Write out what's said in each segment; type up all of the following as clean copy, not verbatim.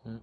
Mm.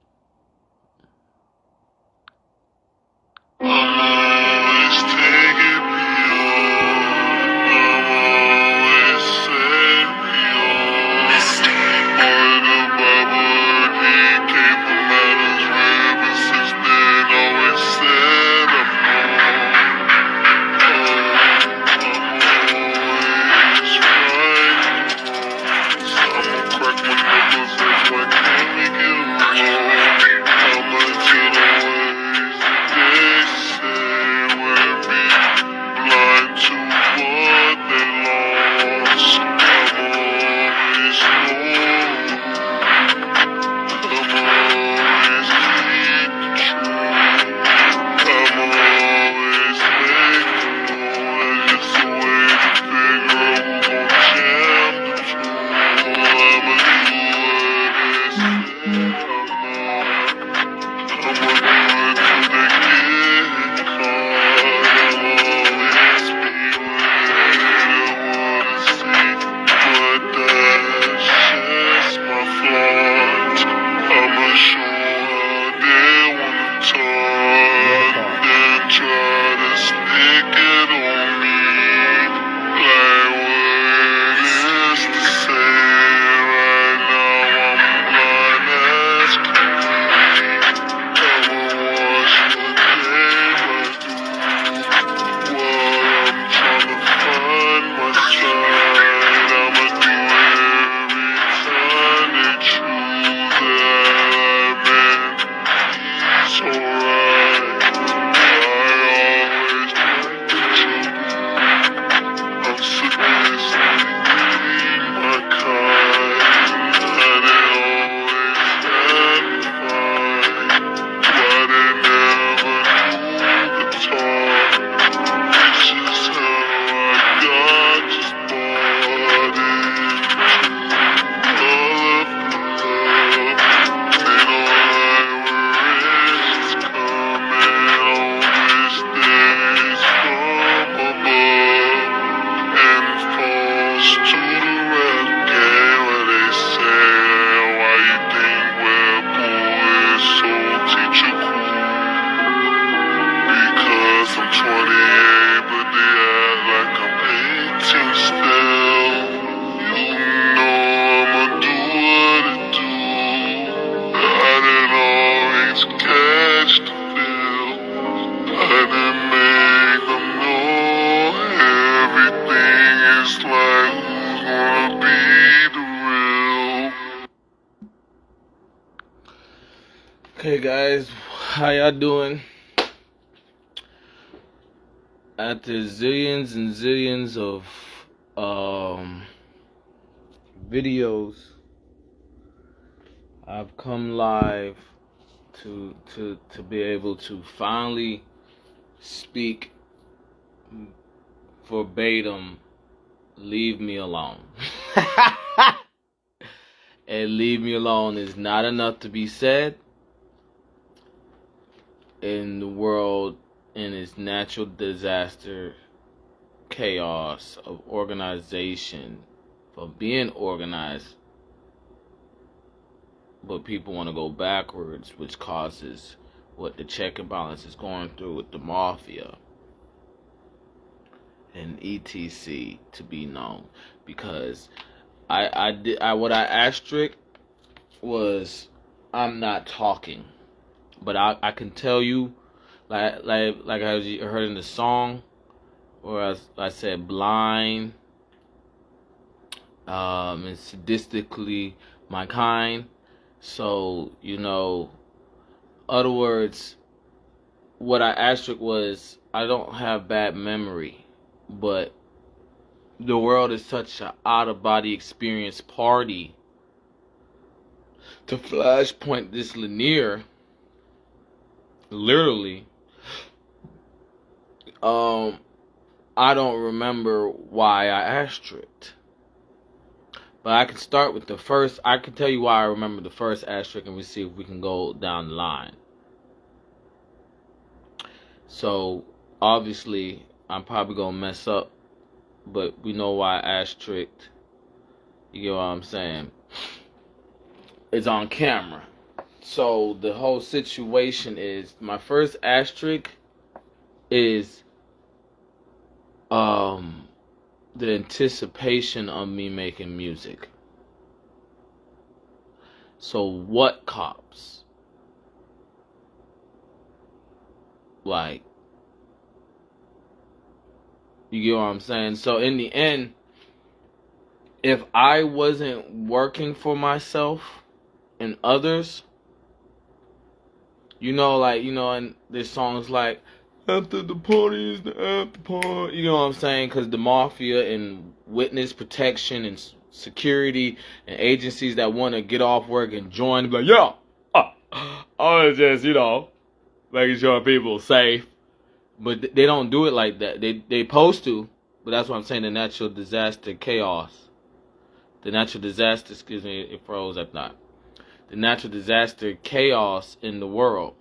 Okay, guys, how y'all doing? After zillions and zillions of videos, I've come live to be able to finally speak verbatim. Leave me alone. And leave me alone is not enough to be said in the world, in its natural disaster, chaos of organization, for being organized, but people want to go backwards, which causes what the check and balance is going through with the mafia and etc. to be known. Because what I asterisk was, I'm not talking. But I can tell you, like I heard in the song, where I said blind, and sadistically my kind. So, other words, what I asterisk was, I don't have bad memory, but the world is such an out-of-body experience party. To flashpoint this linear, literally, I don't remember why I asterisked. But I can start with the first. I can tell you why I remember the first asterisk, and we see if we can go down the line. So, obviously, I'm probably going to mess up, but we know why I asterisked. You get what I'm saying? It's on camera. So the whole situation is, my first asterisk is the anticipation of me making music. So what cops? Like, you get what I'm saying? So in the end, if I wasn't working for myself and others, and there's songs like, after the party is the after party, you know what I'm saying? Because the mafia and witness protection and security and agencies that want to get off work and join, be like, yeah, I was just, making sure people are safe. But they don't do it like that. They supposed to, but that's what I'm saying, the natural disaster chaos. The natural disaster, excuse me, it froze, I thought. The natural disaster chaos in the world.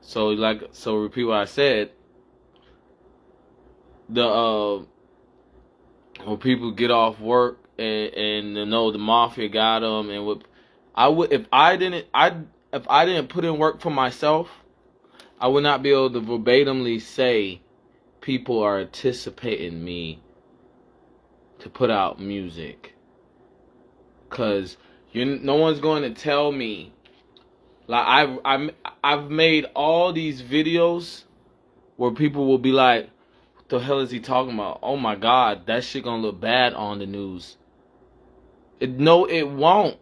So repeat what I said. When people get off work and the mafia got them, and if I didn't put in work for myself, I would not be able to verbatimly say people are anticipating me to put out music, cause no one's going to tell me. Like I've made all these videos where people will be like, "What the hell is he talking about? Oh my God, that shit gonna look bad on the news." No, it won't.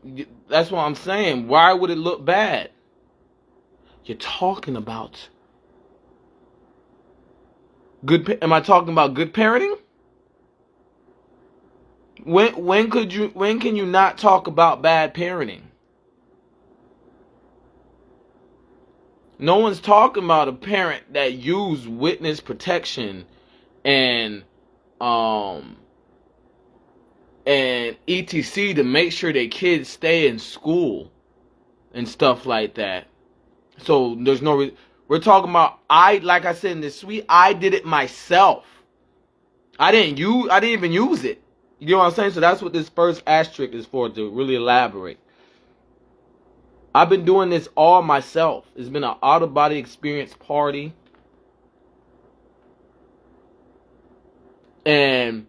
That's what I'm saying. Why would it look bad? You're talking about good. Am I talking about good parenting? When can you not talk about bad parenting? No one's talking about a parent that used witness protection and etc. to make sure their kids stay in school and stuff like that. So there's no we're talking about, like I said in this suite, I did it myself. I didn't even use it. You know what I'm saying? So that's what this first asterisk is for, to really elaborate. I've been doing this all myself. It's been an out-of-body experience party. And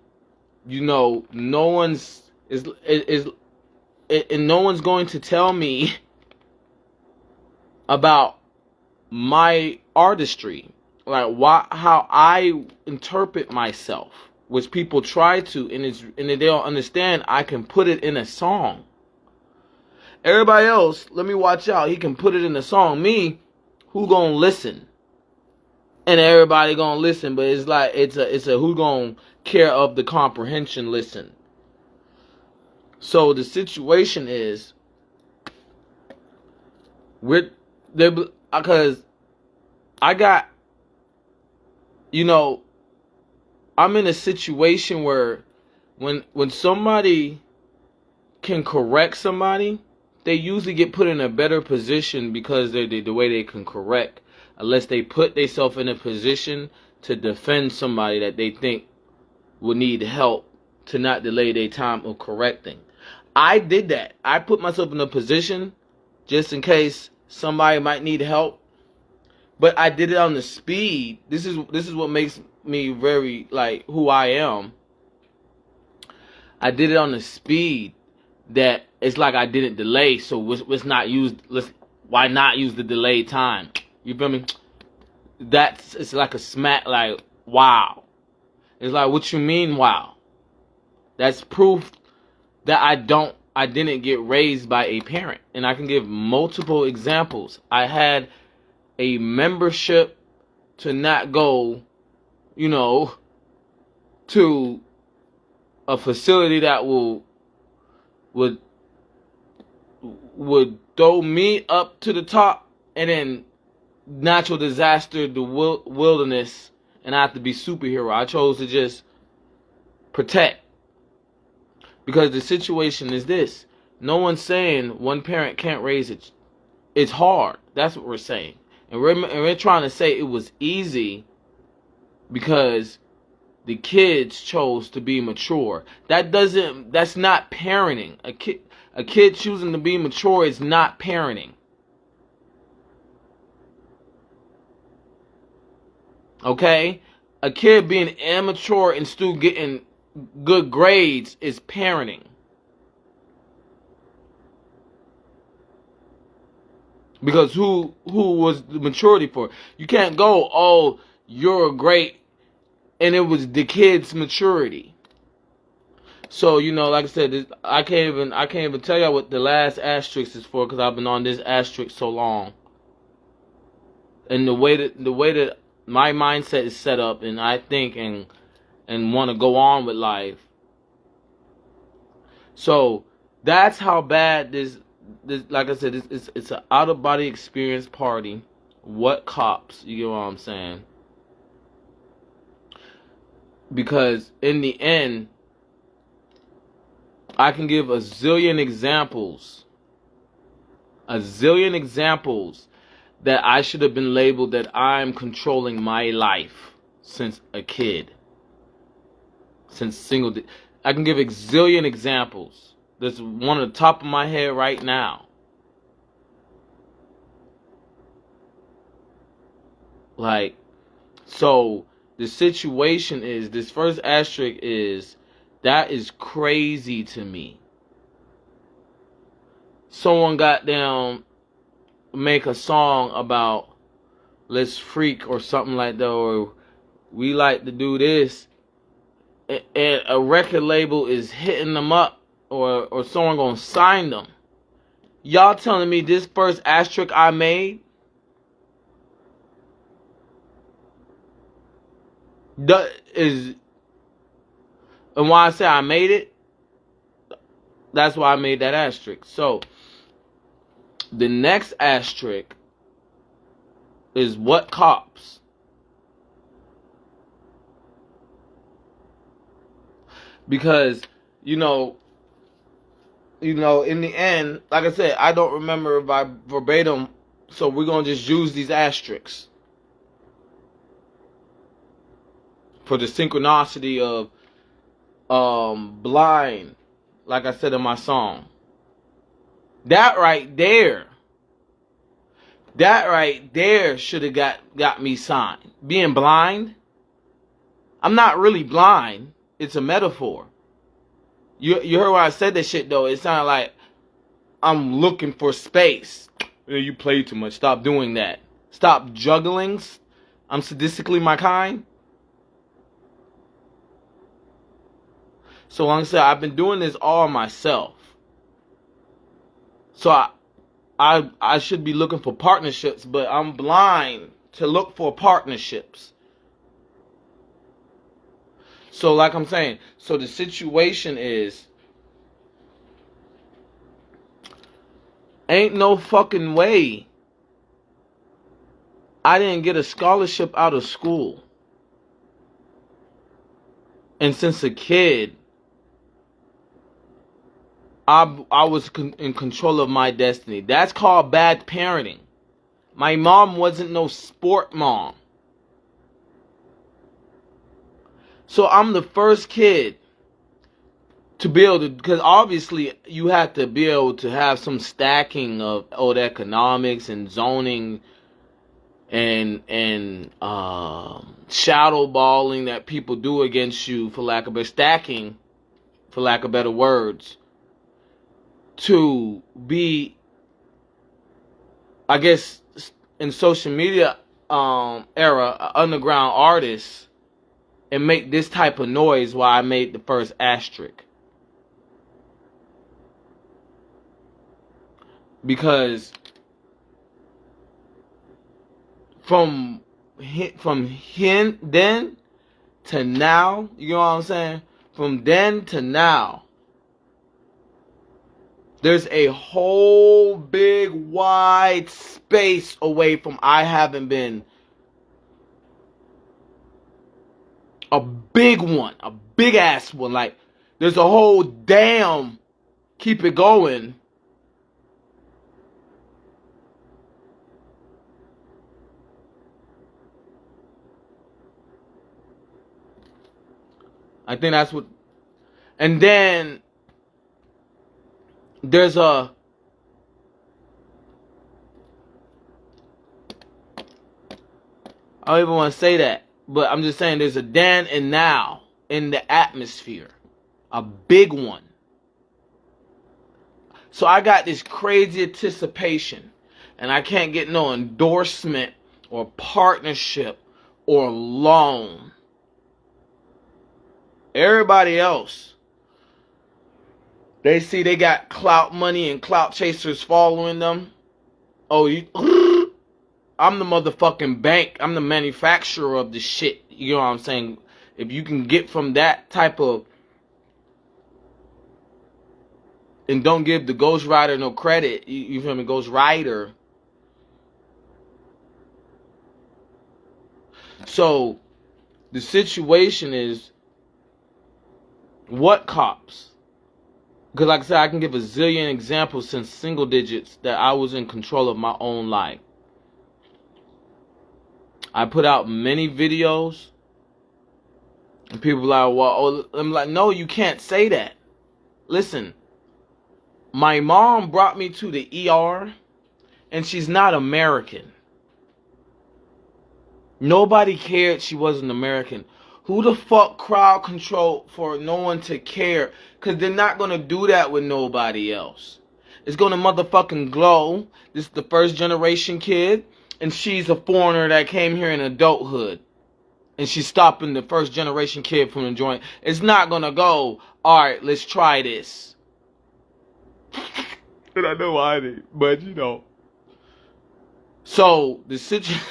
no one's no one's going to tell me about my artistry, like how I interpret myself, which people try to, and they don't understand. I can put it in a song. Everybody else, let me watch out. He can put it in a song. Me, who gonna listen? And everybody gonna listen, but it's like it's a who gonna care of the comprehension listen. So the situation is, because I got, I'm in a situation where when somebody can correct somebody, they usually get put in a better position because the way they can correct, unless they put themselves in a position to defend somebody that they think will need help, to not delay their time of correcting. I did that. I put myself in a position just in case somebody might need help, but I did it on the speed. This is what makes me very like who I am. I did it on the speed that it's like I didn't delay, so why not use the delayed time? You feel me? It's like a smack, like, wow. It's like, what you mean, wow? That's proof that I didn't get raised by a parent. And I can give multiple examples. I had a membership to not go, to a facility that would throw me up to the top, and then natural disaster, the wilderness, and I have to be superhero. I chose to just protect, because the situation is this: no one's saying one parent can't raise it. It's hard. That's what we're saying, and we're trying to say it was easy because The kids chose to be mature. That's not parenting. A kid choosing to be mature is not parenting. Okay? A kid being immature and still getting good grades is parenting. Because who was the maturity for? You can't go, oh, you're great, and it was the kid's maturity. So, like I said, I can't even tell y'all what the last asterisk is for, because I've been on this asterisk so long. And the way that my mindset is set up, and I think and want to go on with life. So that's how bad this like I said, it's an out of body experience party. What cops? You get what I'm saying? Because in the end, I can give a zillion examples that I should have been labeled that I'm controlling my life since a kid. I can give a zillion examples. There's one on the top of my head right now. Like, so the situation is, this first asterisk is, that is crazy to me. Someone got down, make a song about let's freak or something like that, or we like to do this, and a record label is hitting them up, or someone gonna sign them. Y'all telling me this first asterisk I made is, and why I say I made it, that's why I made that asterisk. So the next asterisk is what cops. Because in the end, like I said, I don't remember by verbatim, so we're gonna just use these asterisks for the synchronicity of blind, like I said in my song. That right there should have got me signed. Being blind, I'm not really blind. It's a metaphor. You heard when I said that shit though. It sounded like I'm looking for space. You play too much. Stop doing that. Stop juggling. I'm sadistically my kind. So like I said, I've been doing this all myself. So I should be looking for partnerships, but I'm blind to look for partnerships. So like I'm saying, so the situation is, ain't no fucking way I didn't get a scholarship out of school. And since a kid, I was in control of my destiny. That's called bad parenting. My mom wasn't no sport mom. So I'm the first kid to be able to, because obviously you have to be able to have some stacking of old economics and zoning and shadow balling that people do against you, for lack of better stacking, for lack of better words, to be, I guess, in social media era, an underground artist, and make this type of noise while I made the first asterisk. Because from then to now, you know what I'm saying? From then to now, there's a whole big wide space away from I haven't been a big one, a big ass one. Like, there's a whole damn keep it going. I think that's what. And then there's a. I don't even want to say that, but I'm just saying there's a then and now in the atmosphere. A big one. So I got this crazy anticipation, and I can't get no endorsement or partnership or loan. Everybody else, they see they got clout money and clout chasers following them. Oh, I'm the motherfucking bank. I'm the manufacturer of the shit. You know what I'm saying? If you can get from that type of, and don't give the Ghost Rider no credit. You feel me? Ghost Rider. So the situation is, what cops? Because like I said, I can give a zillion examples since single digits that I was in control of my own life. I put out many videos, and people are like, well, oh, I'm like, no, you can't say that. Listen, my mom brought me to the ER, and she's not American. Nobody cared she wasn't American. Who the fuck crowd control for no one to care? Because they're not going to do that with nobody else. It's going to motherfucking glow. This is the first generation kid, and she's a foreigner that came here in adulthood. And she's stopping the first generation kid from enjoying. It's not going to go, alright, let's try this. And I know I did, but you know. So, the situation...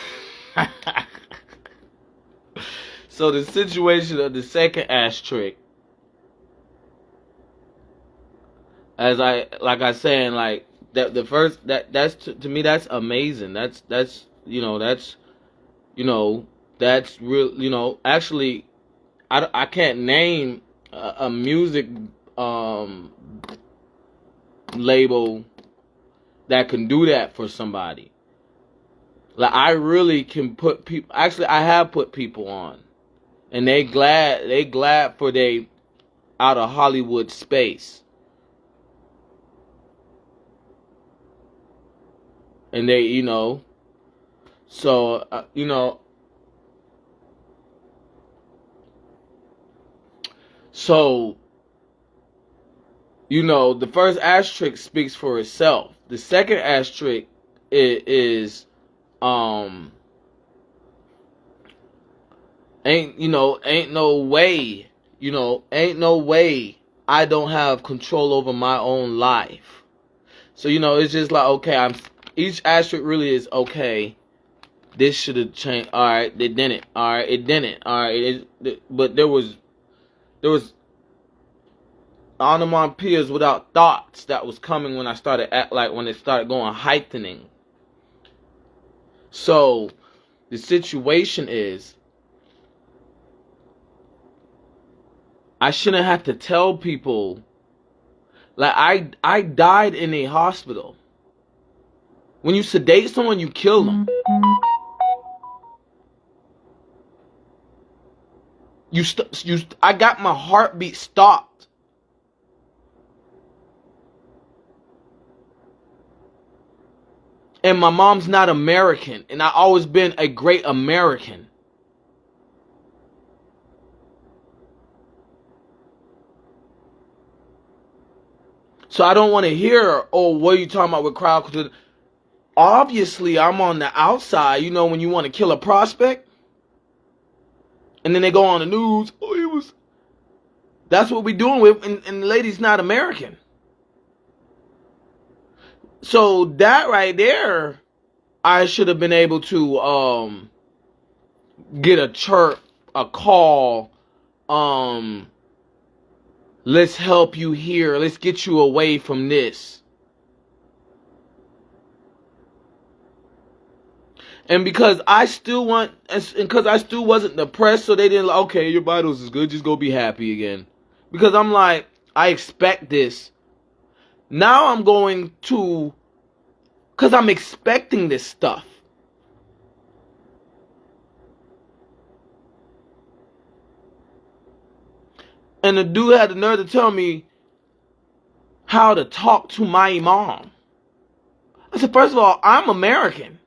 So the situation of the second ass trick, as I saying, like that the first that's to me that's amazing. That's real. Actually, I can't name a music label that can do that for somebody. Like I really can put people. Actually, I have put people on. And they glad for they out of Hollywood space. And they, so, the first asterisk speaks for itself. The second asterisk is ain't no way I don't have control over my own life. So, it's just like, okay, each asterisk really is, okay, this should have changed. Alright, it didn't. Alright, it didn't. Alright, but there was onomatopoeias without thoughts that was coming when I started when it started going heightening. So, the situation is, I shouldn't have to tell people. Like, I died in a hospital. When you sedate someone, you kill them. I got my heartbeat stopped. And my mom's not American. And I always been a great American. So I don't want to hear, oh, what are you talking about with crowd control? Obviously, I'm on the outside. When you want to kill a prospect, and then they go on the news. Oh, he was. That's what we doing with, and the lady's not American. So that right there, I should have been able to get a chirp, a call. Let's help you here. Let's get you away from this. And because I still wasn't depressed, so they didn't like, okay, your vitals is good, just go be happy again. Because I'm like, I expect this. Now I'm going to, because I'm expecting this stuff. And the dude had the nerve to tell me how to talk to my imam. I said, first of all, I'm American.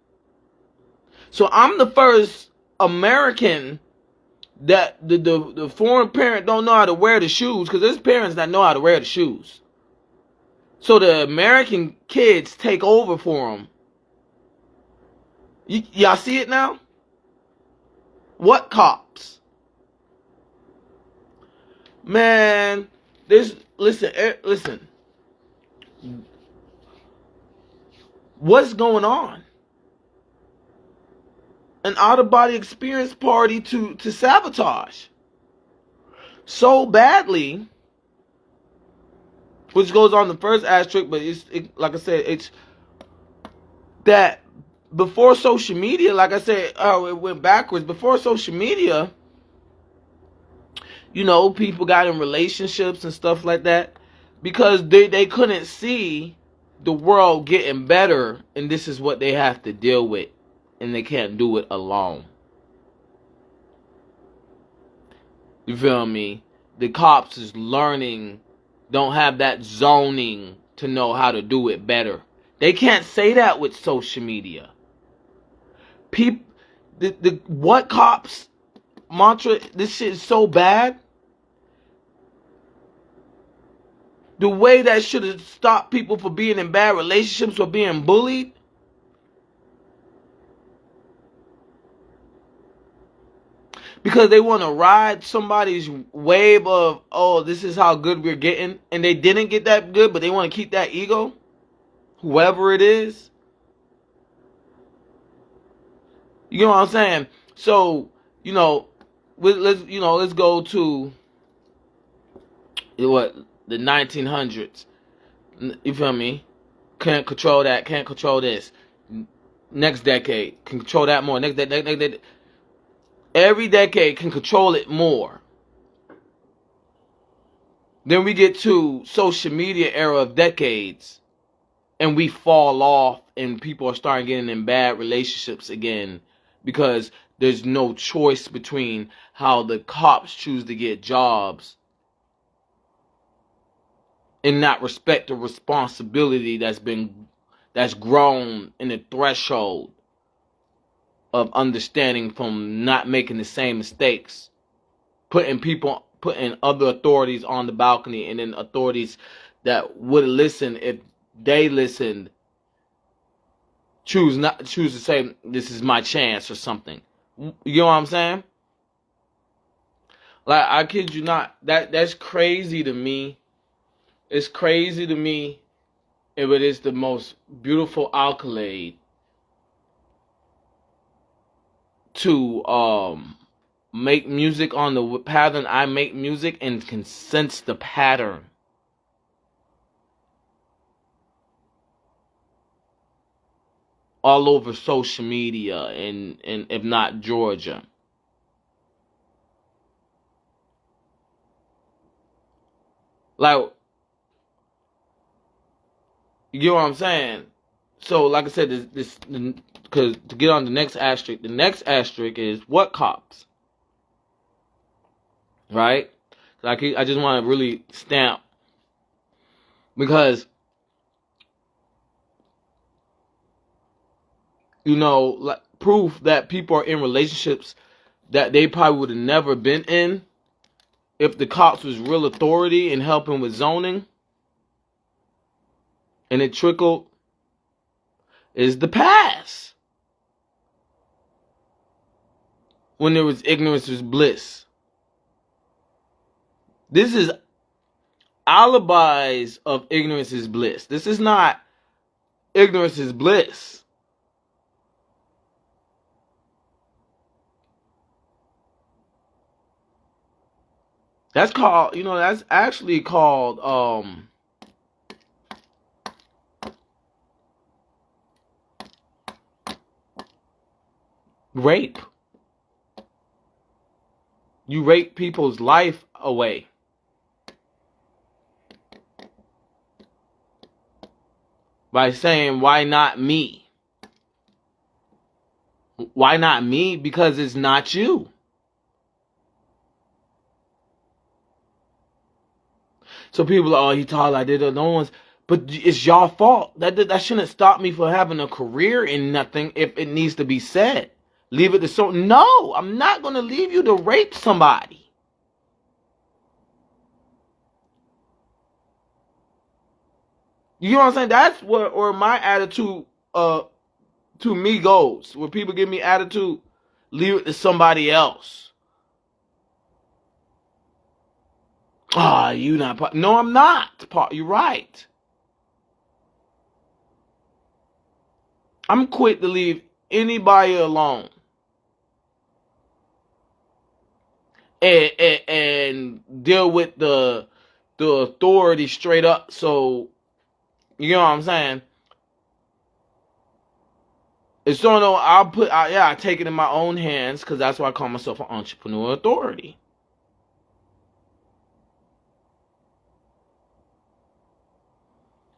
So I'm the first American that the foreign parent don't know how to wear the shoes, because there's parents that know how to wear the shoes. So the American kids take over for them. Y'all see it now? What cops? Man, listen. What's going on? An out-of-body experience party to sabotage so badly, which goes on the first asterisk, but like I said, it's that before social media, like I said, it went backwards. Before social media, people got in relationships and stuff like that because they couldn't see the world getting better, and this is what they have to deal with, and they can't do it alone. You feel me? The cops is learning, don't have that zoning to know how to do it better. They can't say that with social media. The what cops mantra, this shit is so bad. The way that should have stopped people from being in bad relationships or being bullied. Because they want to ride somebody's wave of, oh, this is how good we're getting. And they didn't get that good, but they want to keep that ego. Whoever it is. You know what I'm saying? So, let's go to the 1900s. You feel me? Can't control that. Can't control this. Next decade, can control that more. Next decade. Every decade can control it more. Then we get to social media era of decades, and we fall off, and people are starting getting in bad relationships again because there's no choice between how the cops choose to get jobs and not respect the responsibility that's grown in the threshold of understanding from not making the same mistakes, putting other authorities on the balcony, and then authorities that would listen if they listened choose to say this is my chance or something. You know what I'm saying? Like, I kid you not, that's crazy to me. It's crazy to me, but it's the most beautiful accolade to make music on the pattern I make music and can sense the pattern. All over social media and if not Georgia. Like, you know what I'm saying? So, like I said, because to get on the next asterisk is what cops, right? I just want to really stamp, because like proof that people are in relationships that they probably would have never been in if the cops was real authority and helping with zoning, and it trickled, is the past. When there was ignorance was bliss. This is alibis of ignorance is bliss. This is not ignorance is bliss. That's called, that's actually called rape. You rape people's life away. By saying, why not me? Why not me? Because it's not you. So people are, oh, he tall, I did it. No one's, but it's y'all fault. That shouldn't stop me from having a career in nothing if it needs to be said. Leave it to so. No, I'm not going to leave you to rape somebody. You know what I'm saying? That's where my attitude to me goes. Where people give me attitude, leave it to somebody else. Ah, you not part. No, I'm not part. You're right. I'm quick to leave anybody alone. And deal with the authority straight up. So, you know what I'm saying? It's so no, I take it in my own hands because that's why I call myself an entrepreneur authority.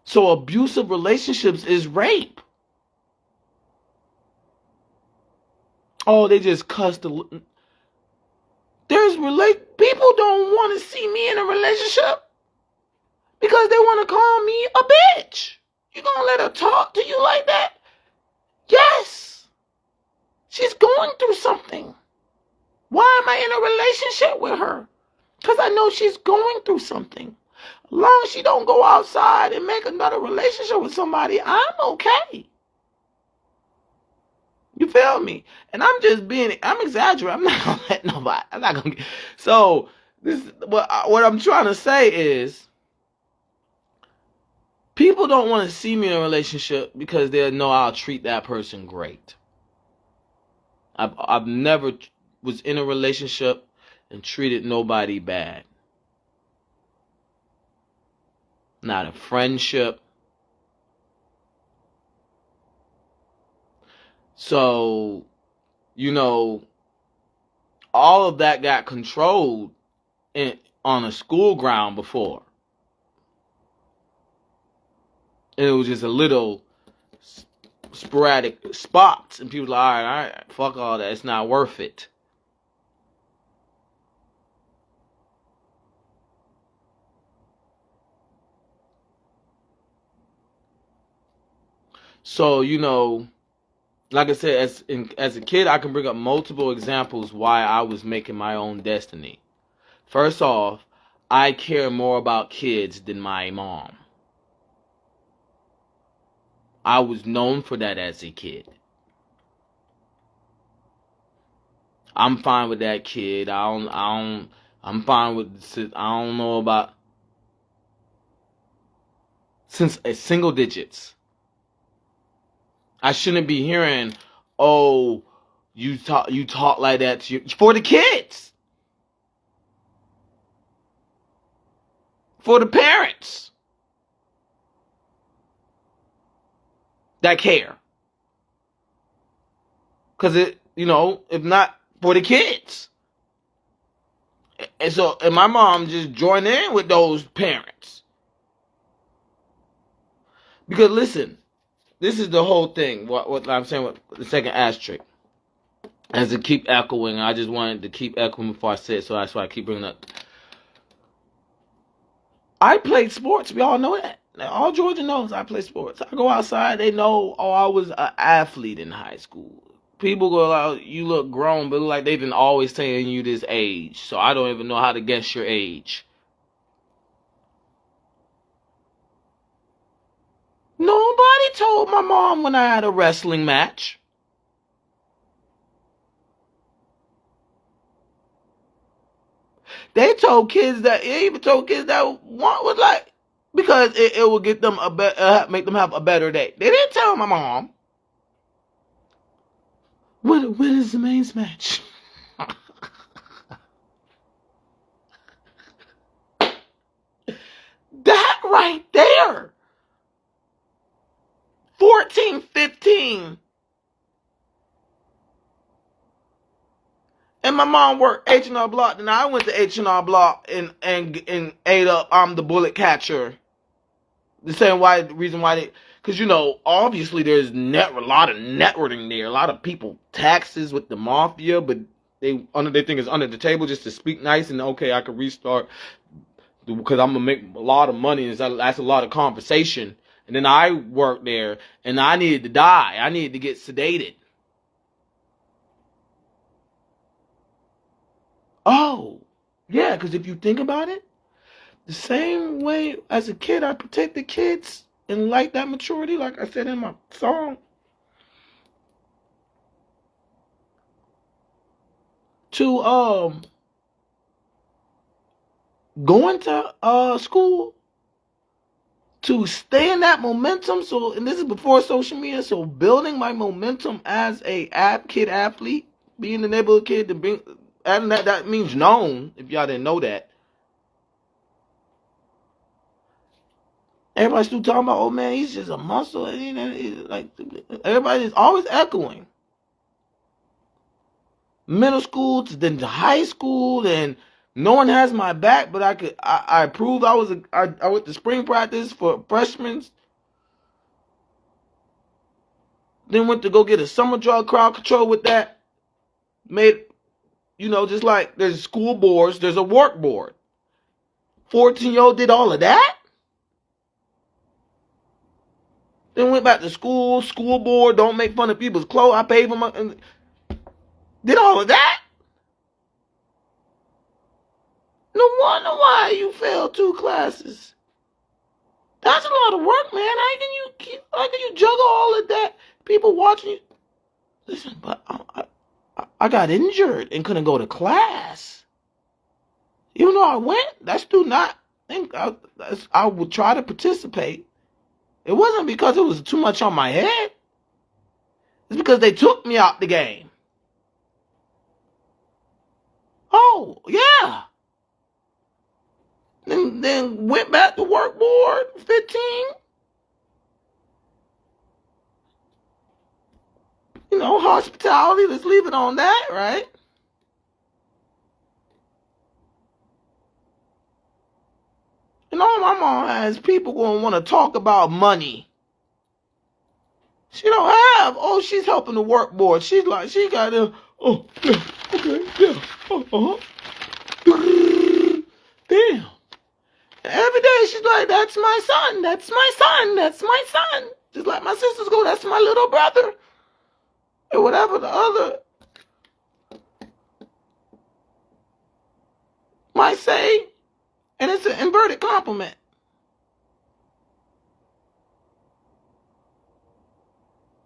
So abusive relationships is rape. Oh, they just cuss the. People don't want to see me in a relationship because they want to call me a bitch. You gonna let her talk to you like that? Yes. She's going through something. Why am I in a relationship with her? Because I know she's going through something. As long as she don't go outside and make another relationship with somebody, I'm okay. You feel me? And I'm exaggerating. I'm not gonna let nobody. I'm not gonna. So what I'm trying to say is, people don't want to see me in a relationship because they know I'll treat that person great. I've never was in a relationship and treated nobody bad. Not a friendship. So, all of that got controlled on a school ground before. And it was just a little sporadic spots. And people were like, all right, fuck all that. It's not worth it. So, like I said, as a kid, I can bring up multiple examples why I was making my own destiny. First off, I care more about kids than my mom. I was known for that as a kid. I'm fine with that kid. I'm fine with, I don't know about, since single digits. I shouldn't be hearing, oh, you talk like that for the kids. For the parents that care. Because if not for the kids. And my mom just joined in with those parents. Because listen, this is the whole thing. What I'm saying with the second asterisk. As it keep echoing, I just wanted to keep echoing before I said it, so that's why I keep bringing up. I played sports. We all know that. All Georgia knows I play sports. I go outside. They know, oh, I was an athlete in high school. People go out, you look grown, but look like they've been always telling you this age. So I don't even know how to guess your age. Nobody told my mom when I had a wrestling match. They even told kids that was like, because it will get them make them have a better day. They didn't tell my mom. When is the men's match? That right there. 14, 15. And my mom worked H&R Block. Then I went to H&R Block and ate up I'm the bullet catcher. The same reason why they, because obviously there's a lot of networking there. A lot of people taxes with the mafia, but they think it's under the table just to speak nice and okay, I can restart because I'm gonna make a lot of money, and that's a lot of conversation. And then I worked there, and I needed to die. I needed to get sedated. Oh, yeah, because if you think about it, the same way as a kid, I protect the kids and like that maturity, like I said in my song, to going to school, to stay in that momentum. So, and this is before social media, so building my momentum as a kid athlete, being the neighborhood kid, to bring, and that means known, if y'all didn't know that. Everybody's still talking about, oh man, he's just a muscle. And, like, everybody's always echoing. Middle school to then to high school, and no one has my back, but I proved I went to spring practice for freshmen, then went to go get a summer drug crowd control with that. Made, just like there's school boards, there's a work board. 14-year-old did all of that. Then went back to school board, don't make fun of people's clothes. I paid for my, did all of that. No wonder why you failed 2 classes. That's a lot of work, man. How can you juggle all of that? People watching you. Listen, but I got injured and couldn't go to class. Even though I went, that do not think I would try to participate. It wasn't because it was too much on my head. It's because they took me out the game. Oh, yeah. Then went back to work board, 15. Hospitality, let's leave it on that, right? All my mom has people going to want to talk about money. She don't have, oh, she's helping the work board. She's like, she got to, oh, yeah, okay, yeah, Damn. Every day she's like, that's my son, that's my son, that's my son. Just like my sisters go, that's my little brother. Or whatever the other might say. And it's an inverted compliment.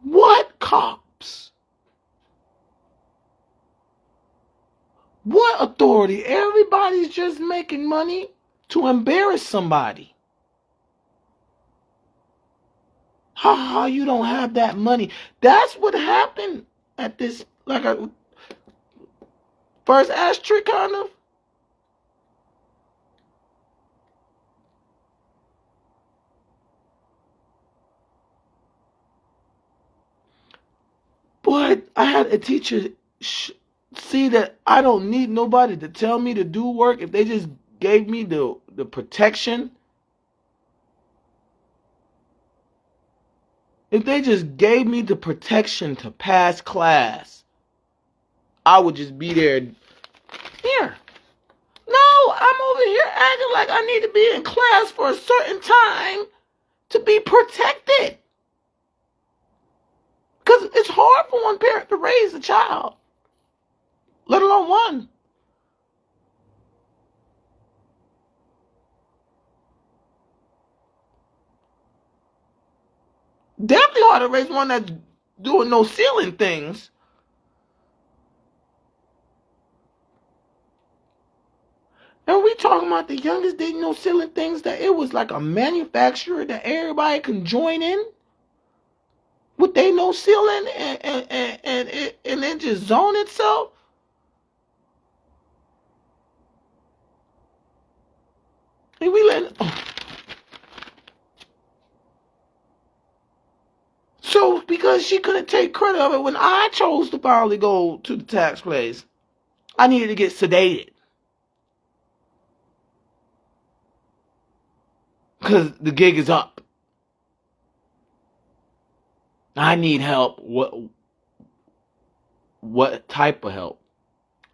What cops? What authority? Everybody's just making money to embarrass somebody. Ha, you don't have that money. That's what happened at this, like a first asterisk kind of. But I had a teacher see that I don't need nobody to tell me to do work. If they just gave me the protection, if they just gave me the protection to pass class, I would just be there. Here. No, I'm over here acting like I need to be in class for a certain time to be protected. Because it's hard for one parent to raise a child, let alone one. Definitely hard to raise one that's doing no ceiling things. And we talking about the youngest didn't know ceiling things, that it was like a manufacturer that everybody can join in with they no ceiling and then just zone itself. And we let So because she couldn't take credit of it, when I chose to finally go to the tax place, I needed to get sedated. Because the gig is up. I need help. What type of help?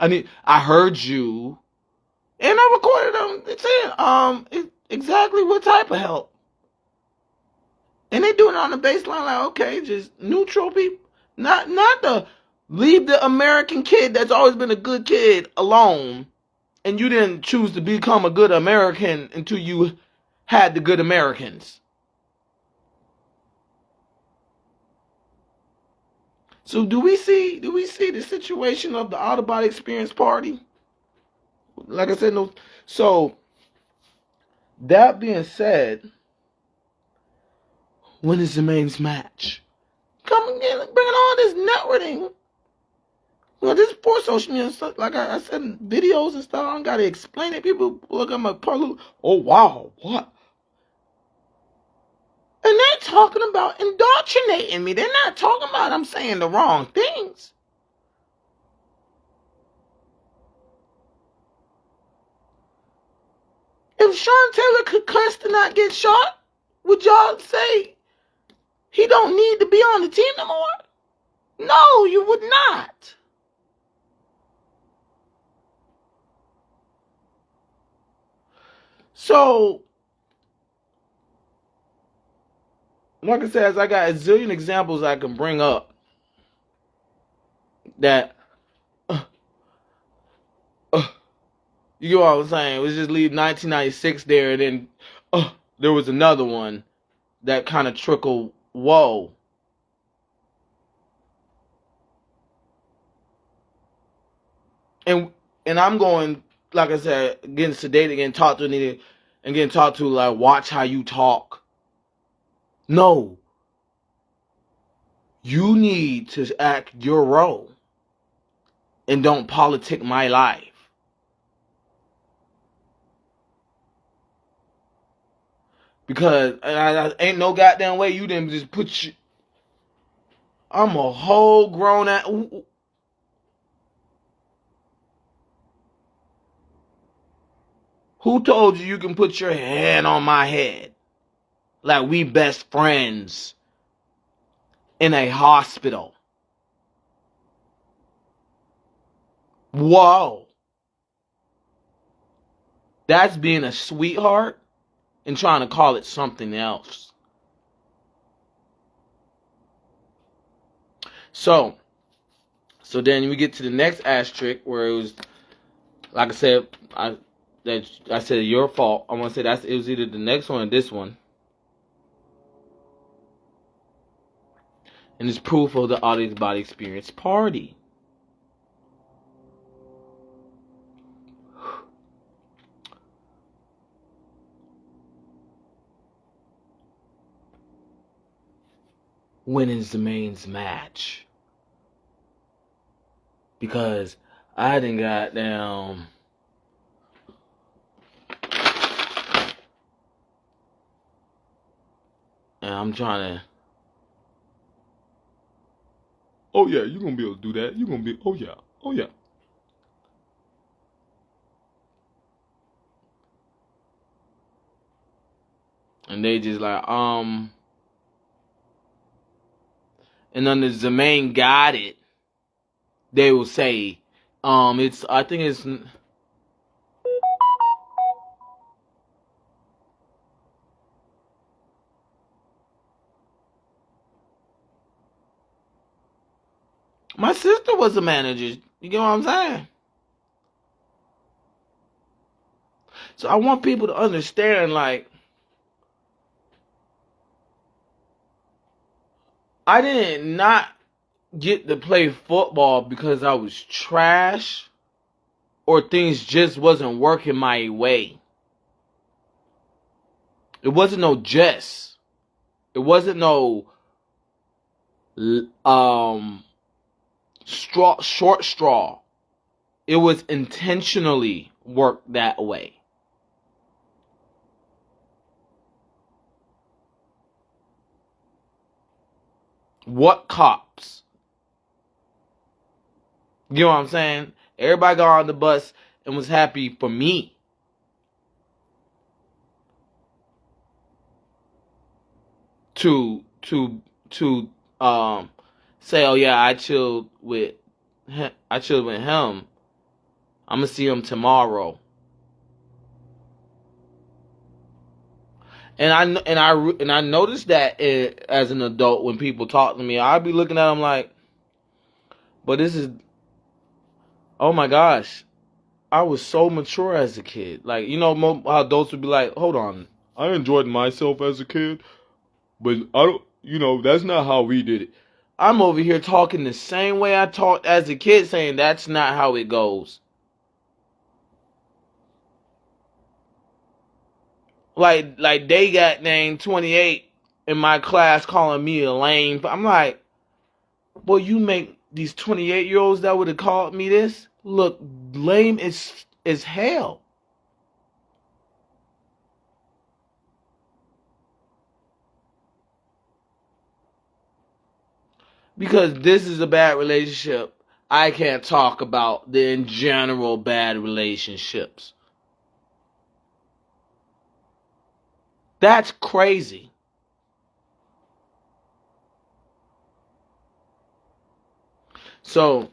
I heard you And I recorded them saying exactly what type of help. And they doing it on the baseline like, okay, just neutral people. Not the leave the American kid that's always been a good kid alone, and you didn't choose to become a good American until you had the good Americans. So do we see the situation of the out of body experience party? Like I said, no. So that being said, when is the main match? Come again, bringing all this networking. Well, this is for social media stuff. Like I said, videos and stuff. I don't gotta explain it. People look at my parlor. Oh wow, what? And they're talking about indoctrinating me. They're not talking about I'm saying the wrong things. If Sean Taylor could cuss to not get shot, would y'all say he don't need to be on the team no more? No, you would not. So, like I said, I got a zillion examples I can bring up that, you know what I'm saying? Let's just leave 1996 there, and then there was another one that kind of trickled. Whoa. And I'm going, like I said, getting sedated, getting taught to Anita, and getting taught to like watch how you talk. No. You need to act your role and don't politic my life. Because I ain't no goddamn way you didn't just put you. I'm a whole grown ass. Who told you can put your hand on my head? Like we best friends in a hospital. Whoa. That's being a sweetheart and trying to call it something else. So then we get to the next asterisk where it was, like I said, I said your fault. I want to say it was either the next one or this one. And it's proof of the out of body experience party. When is the mains match? Because I done got down. And I'm trying to. Oh yeah, you're gonna be able to do that. You're gonna be. Oh yeah. Oh yeah. And they just like and then the Zemain got it. They will say, I think it's. My sister was a manager. You get what I'm saying? So I want people to understand, like, I did not get to play football because I was trash or things just wasn't working my way. It wasn't no jest. It wasn't no short straw. It was intentionally worked that way. What cops? You know what I'm saying? Everybody got on the bus and was happy for me. To say, oh yeah, I chilled with him. I'm gonna see him tomorrow. And I noticed that as an adult when people talk to me, I'd be looking at them like, but this is, oh my gosh, I was so mature as a kid. Like, how adults would be like, hold on, I enjoyed myself as a kid, but I don't, that's not how we did it. I'm over here talking the same way I talked as a kid, saying that's not how it goes. Like they got named 28 in my class calling me a lame. I'm like, boy, you make these 28-year-olds that would have called me this look lame as hell. Because this is a bad relationship, I can't talk about the in general bad relationships. That's crazy. So,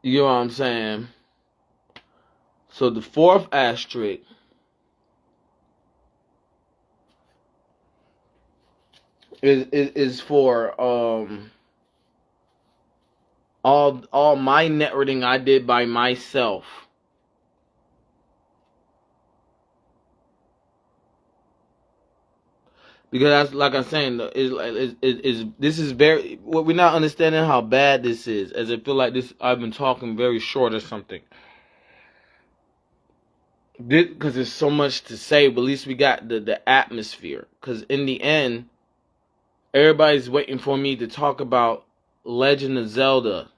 you know what I'm saying? So the fourth asterisk is for all my networking I did by myself. Because that's like I'm saying, this is very, we're not understanding how bad this is. As I feel like this, I've been talking very short or something. Because there's so much to say, but at least we got the atmosphere. Because in the end, everybody's waiting for me to talk about Legend of Zelda.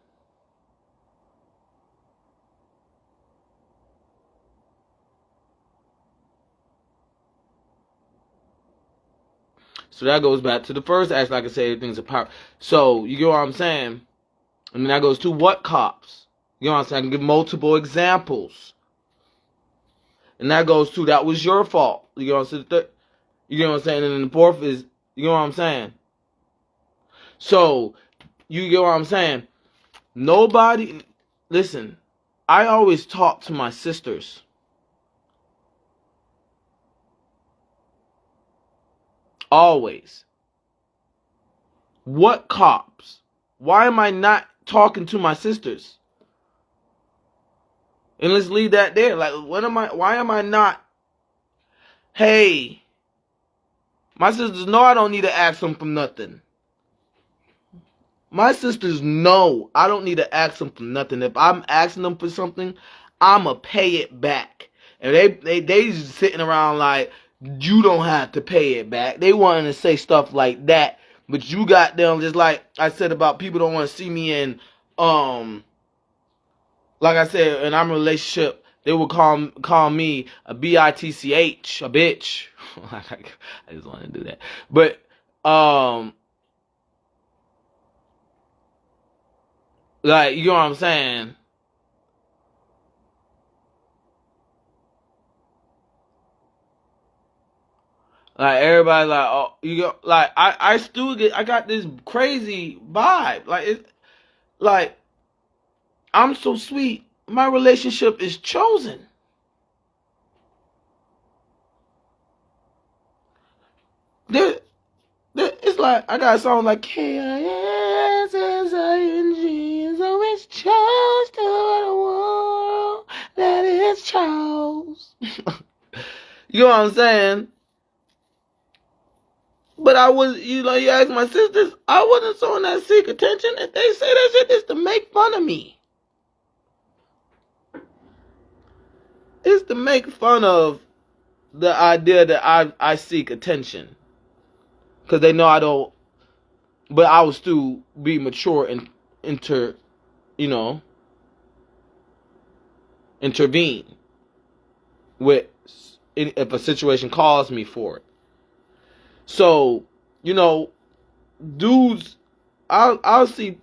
So that goes back to the first act, like I said, everything's a power. So, you get what I'm saying? And then that goes to what cops? You know what I'm saying? I can give multiple examples. And that goes to, that was your fault. You know what I'm saying? You know what I'm saying? And then the fourth is, you know what I'm saying? So, you get what I'm saying? Nobody, listen, I always talk to my sisters. Always. What cops? Why am I not talking to my sisters? And let's leave that there. Like, why am I not? Hey, my sisters know I don't need to ask them for nothing. My sisters know I don't need to ask them for nothing. If I'm asking them for something, I'ma pay it back. And they just sitting around like, you don't have to pay it back. They wanting to say stuff like that, but you got them just like I said about people don't want to see me in like I said, and I'm in a relationship, they will call me a bitch, a bitch. I just want to do that. But like, you know what I'm saying? Like, everybody like, oh, you go, like, I got this crazy vibe. Like, I'm so sweet. My relationship is chosen. There, it's like, I got a song like, KISSING, so it's chose to the world that is chose. You know what I'm saying? But I was, you ask my sisters, I wasn't someone that seek attention. If they say that shit, it's to make fun of me. It's to make fun of the idea that I seek attention. Because they know I don't, but I will still be mature and intervene with, if a situation calls me for it. So, dudes, I'll see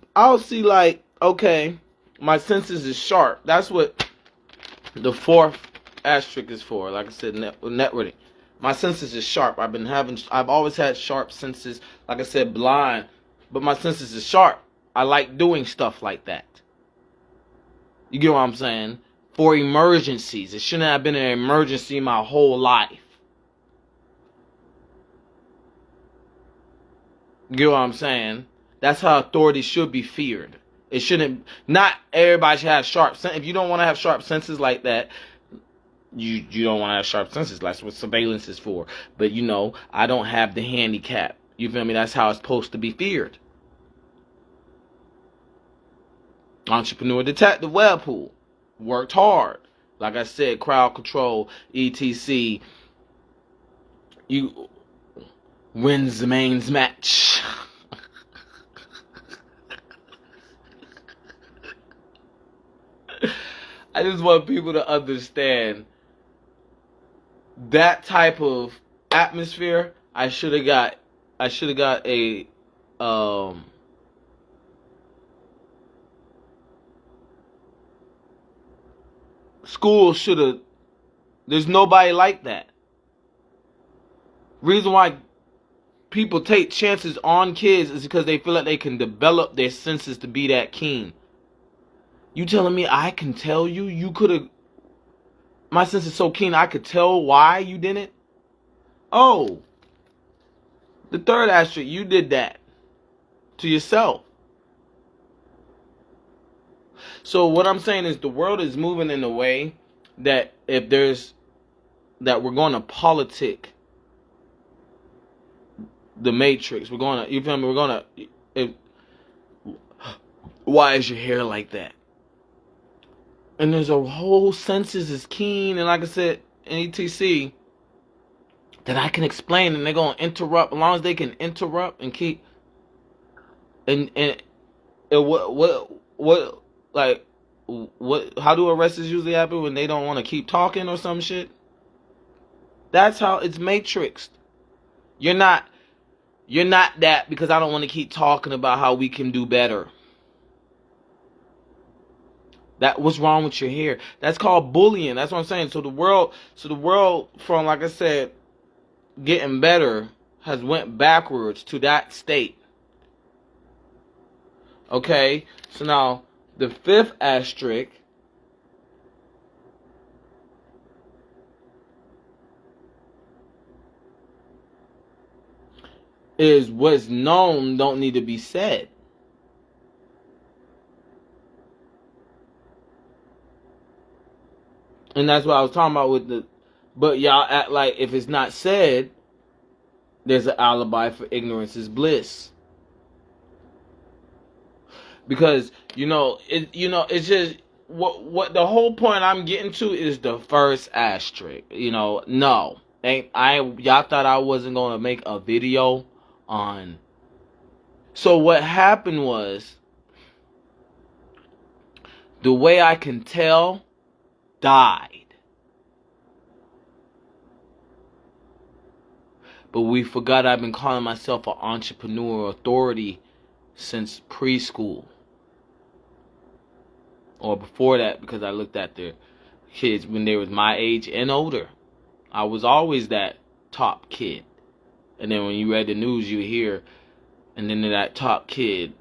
like, okay, my senses is sharp. That's what the fourth asterisk is for. Like I said, networking. My senses is sharp. I've always had sharp senses. Like I said, blind, but my senses is sharp. I like doing stuff like that. You get what I'm saying? For emergencies. It shouldn't have been an emergency my whole life. You get what I'm saying? That's how authority should be feared. It shouldn't. Not everybody should have sharp sense. If you don't want to have sharp senses like that, you don't want to have sharp senses. That's what surveillance is for. But I don't have the handicap. You feel me? That's how it's supposed to be feared. Entrepreneur detective Webpoolz worked hard. Like I said, crowd control, etc. You wins the mains match. I just want people to understand that type of atmosphere. I should have got a school should have. There's nobody like that. Reason why people take chances on kids is because they feel like they can develop their senses to be that keen. You telling me I can tell you could have. My sense is so keen I could tell why you didn't? Oh. The third asterisk, you did that to yourself. So what I'm saying is the world is moving in a way that we're going to politic the matrix. We're going to, you feel me? We're going to, why is your hair like that? And there's a whole senses is keen, and like I said, etc. that I can explain, and they're going to interrupt as long as they can interrupt and keep. And what like what? How do arrests usually happen when they don't want to keep talking or some shit? That's how it's matrixed. You're not that because I don't want to keep talking about how we can do better. What's wrong with your hair? That's called bullying. That's what I'm saying. So the world from, like I said, getting better has went backwards to that state. Okay? So now the fifth asterisk is what's known don't need to be said. And that's what I was talking about with but y'all act like if it's not said, there's an alibi for ignorance is bliss. Because, it's just, what the whole point I'm getting to is the first asterisk. No. Y'all thought I wasn't going to make a video on. So what happened was, the way I can tell died. But we forgot I've been calling myself an entrepreneur authority since preschool. Or before that, because I looked at the kids when they was my age and older. I was always that top kid. And then when you read the news, you hear, and then that top kid.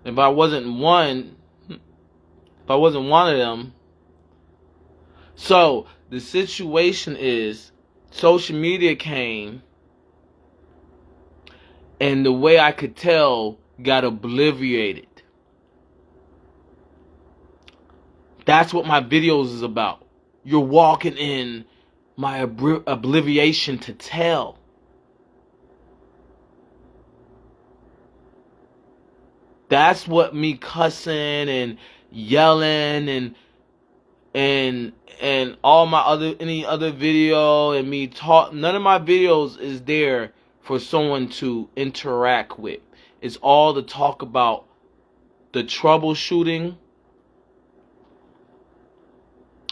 If I wasn't one of them. So the situation is, social media came, and the way I could tell got obliterated. That's what my videos is about. You're walking in my obliviation to tell. That's what me cussing and yelling and all my any other video and me talk. None of my videos is there for someone to interact with. It's all to talk about the troubleshooting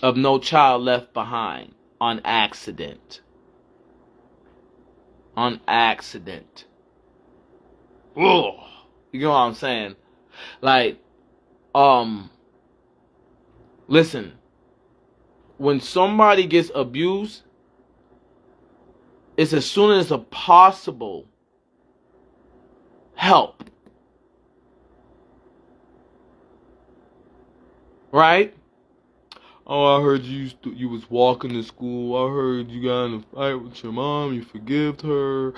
of No Child Left Behind on accident. On accident. Ugh. You know what I'm saying? Like, listen. When somebody gets abused, it's as soon as possible help. Right? Oh, I heard you was walking to school. I heard you got in a fight with your mom. You forgived her.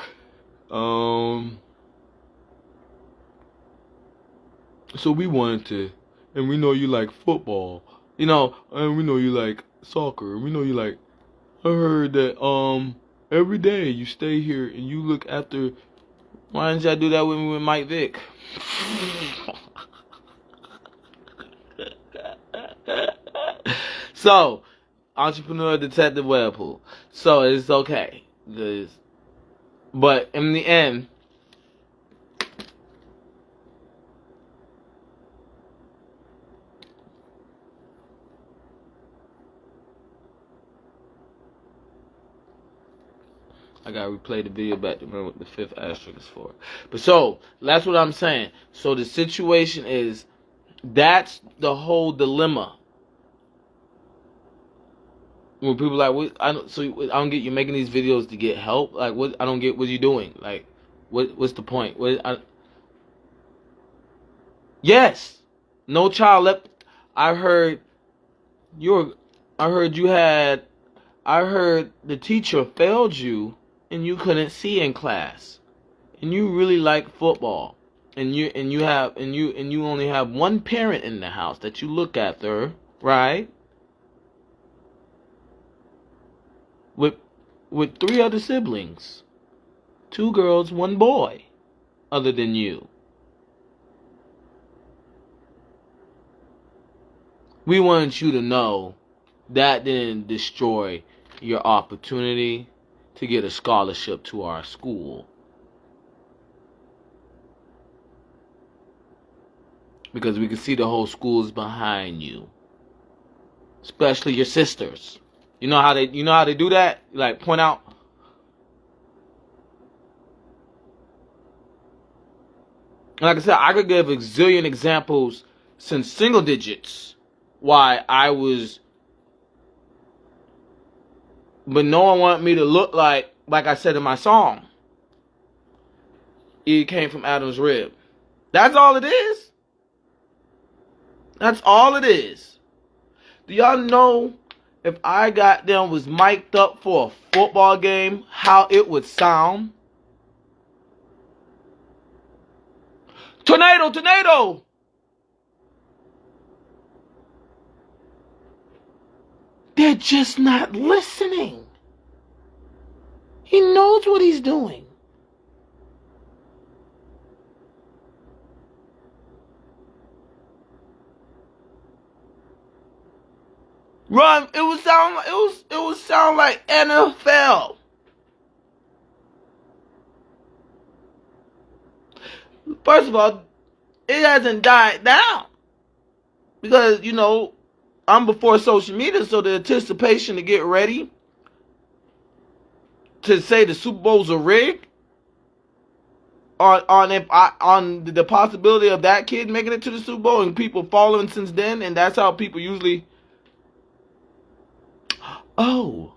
So we wanted to, and we know you like football, and we know you like soccer, and we know you like. I heard that every day you stay here and you look after. Why didn't y'all do that with me with Mike Vick? So, entrepreneur detective Webpoolz. So it's okay, but in the end. I gotta replay the video back to remember what the 5th asterisk is for. But so, that's what I'm saying. So the situation is, that's the whole dilemma. When people are like, I don't get you making these videos to get help. Like, what? I don't get what you doing. Like, what's the point? Yes, no child left. I heard I heard you had. I heard the teacher failed you and you couldn't see in class, and you really like football, and you only have one parent in the house that you look after, right? With 3 other siblings, 2 girls, 1 boy, other than you. We want you to know that didn't destroy your opportunity to get a scholarship to our school. Because we can see the whole school is behind you. Especially your sisters. You know how they do that? Like, point out. Like I said, I could give a zillion examples since single digits why I was. But no one wanted me to look like I said in my song, Eve came from Adam's rib. That's all it is. That's all it is. Do y'all know if I got them was mic'd up for a football game, how it would sound? Tornado, tornado! They're just not listening. He knows what he's doing. Run! It would sound like NFL. First of all, it hasn't died down because I'm before social media, so the anticipation to get ready to say the Super Bowl's a rig on the possibility of that kid making it to the Super Bowl and people following since then, and that's how people usually. Oh.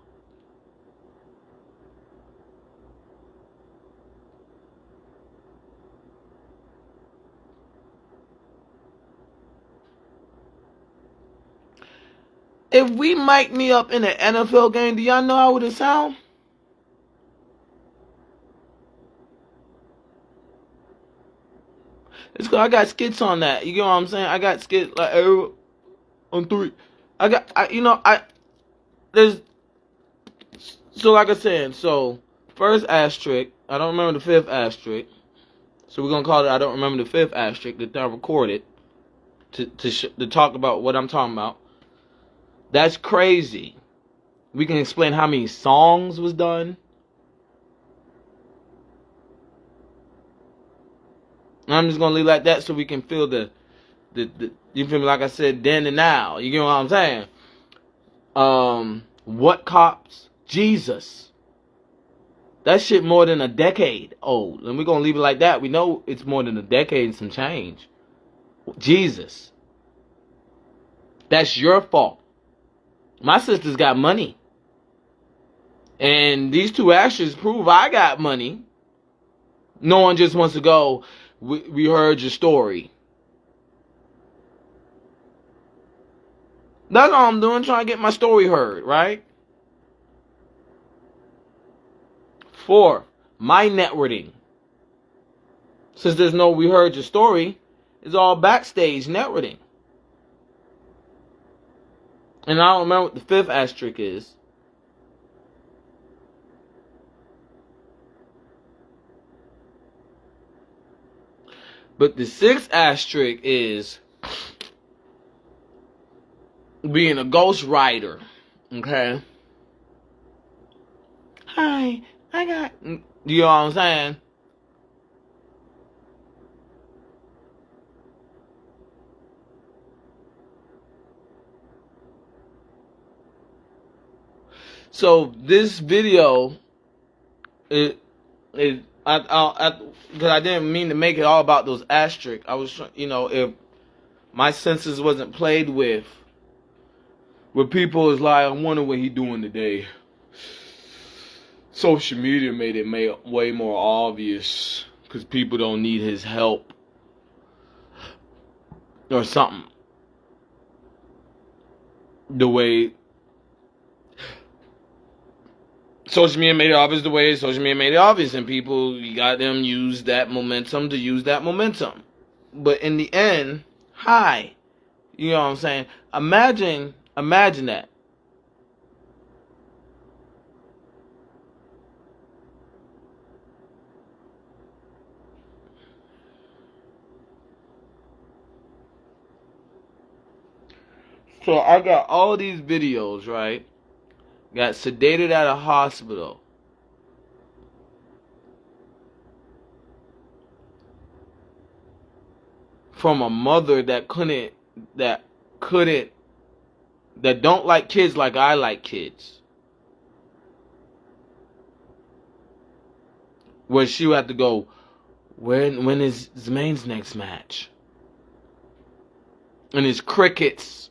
If we mic me up in an NFL game, do y'all know how it would sound? It's cause I got skits on that. You get what I'm saying? I got skits like on 3. There's. So like I said, so 1st asterisk, I don't remember the 5th asterisk. So we're gonna call it I don't remember the 5th asterisk that I recorded to talk about what I'm talking about. That's crazy. We can explain how many songs was done. And I'm just gonna leave like that so we can feel the you feel me, like I said, then and now. You get what I'm saying? What cops? Jesus. That shit more than a decade old. And we're gonna leave it like that. We know it's more than a decade and some change. Jesus. That's your fault. My sister's got money. And these 2 actions prove I got money. No one just wants to go, we heard your story. That's all I'm doing, trying to get my story heard, right? 4, my networking. Since there's no we heard your story, it's all backstage networking. And I don't remember what the 5th asterisk is. But the 6th asterisk is being a ghostwriter. Okay? Hi, I got... You know what I'm saying? So this video, because I didn't mean to make it all about those asterisks. I was, if my senses wasn't played with, where people is like, I wonder what he doing today. Social media made it way more obvious because people don't need his help or something. The way social media made it obvious, the way social media made it obvious, and people, you got them use that momentum to use that momentum. But in the end, hi, you know what I'm saying? Imagine that. So I got all these videos, right? Got sedated at a hospital. From a mother that don't like kids like I like kids. Where she would have to go, when is Zemain's next match? And it's crickets.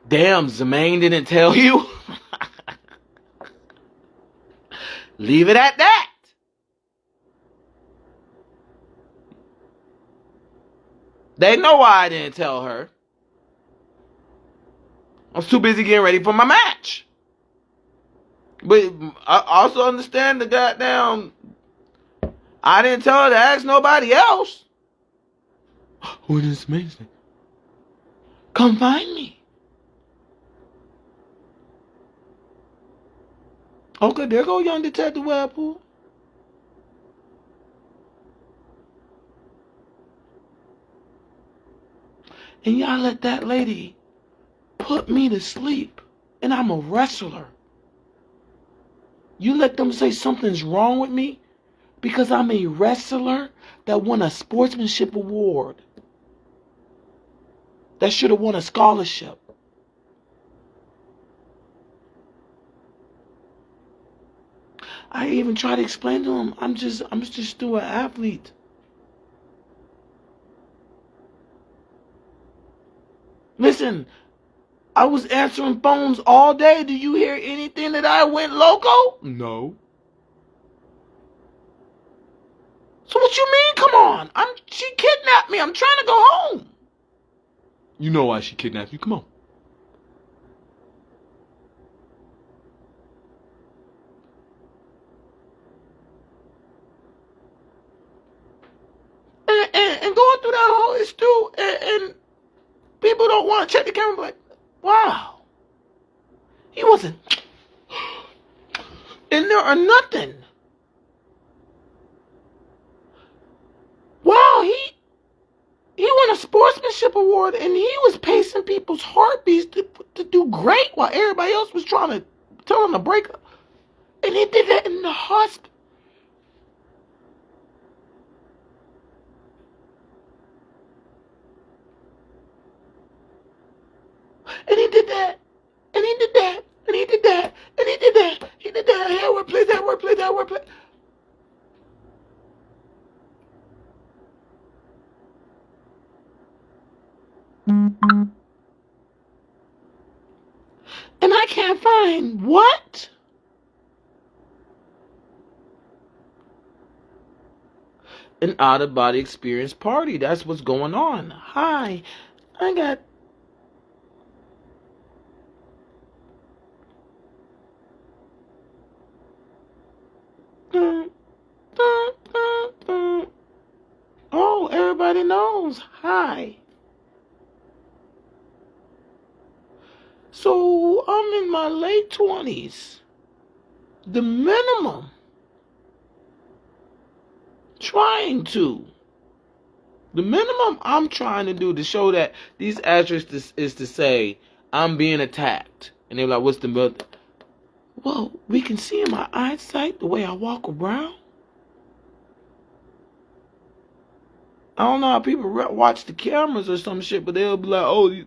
Damn, Zemain didn't tell you? Leave it at that. They know why I didn't tell her. I was too busy getting ready for my match. But I also understand the goddamn... I didn't tell her to ask nobody else. When is amazing? Come find me. Okay, there go young Detective Webpoolz. And y'all let that lady put me to sleep. And I'm a wrestler. You let them say something's wrong with me because I'm a wrestler that won a sportsmanship award. That should have won a scholarship. I even tried to explain to him, I'm just still an athlete. Listen, I was answering phones all day. Do you hear anything that I went loco? No. So what you mean, come on? She kidnapped me. I'm trying to go home. You know why she kidnapped you. Come on. And going through that whole issue, and people don't want to check the camera, like, wow. He wasn't in there or nothing. Wow, he won a sportsmanship award, and he was pacing people's heartbeats to do great while everybody else was trying to tell him to break up. And he did that in the hospital. And he did that. And he did that. And he did that. And he did that. He did that. That wordplay, that wordplay, that wordplay. And I can't find what? An out-of-body experience party. That's what's going on. Hi. I got oh, everybody knows. Hi. So I'm in my late 20s. The minimum. The minimum I'm trying to do to show that these asterisks is to say I'm being attacked. And they're like, what's the matter? Well, we can see in my eyesight the way I walk around. I don't know how people watch the cameras or some shit, but they'll be like, oh, he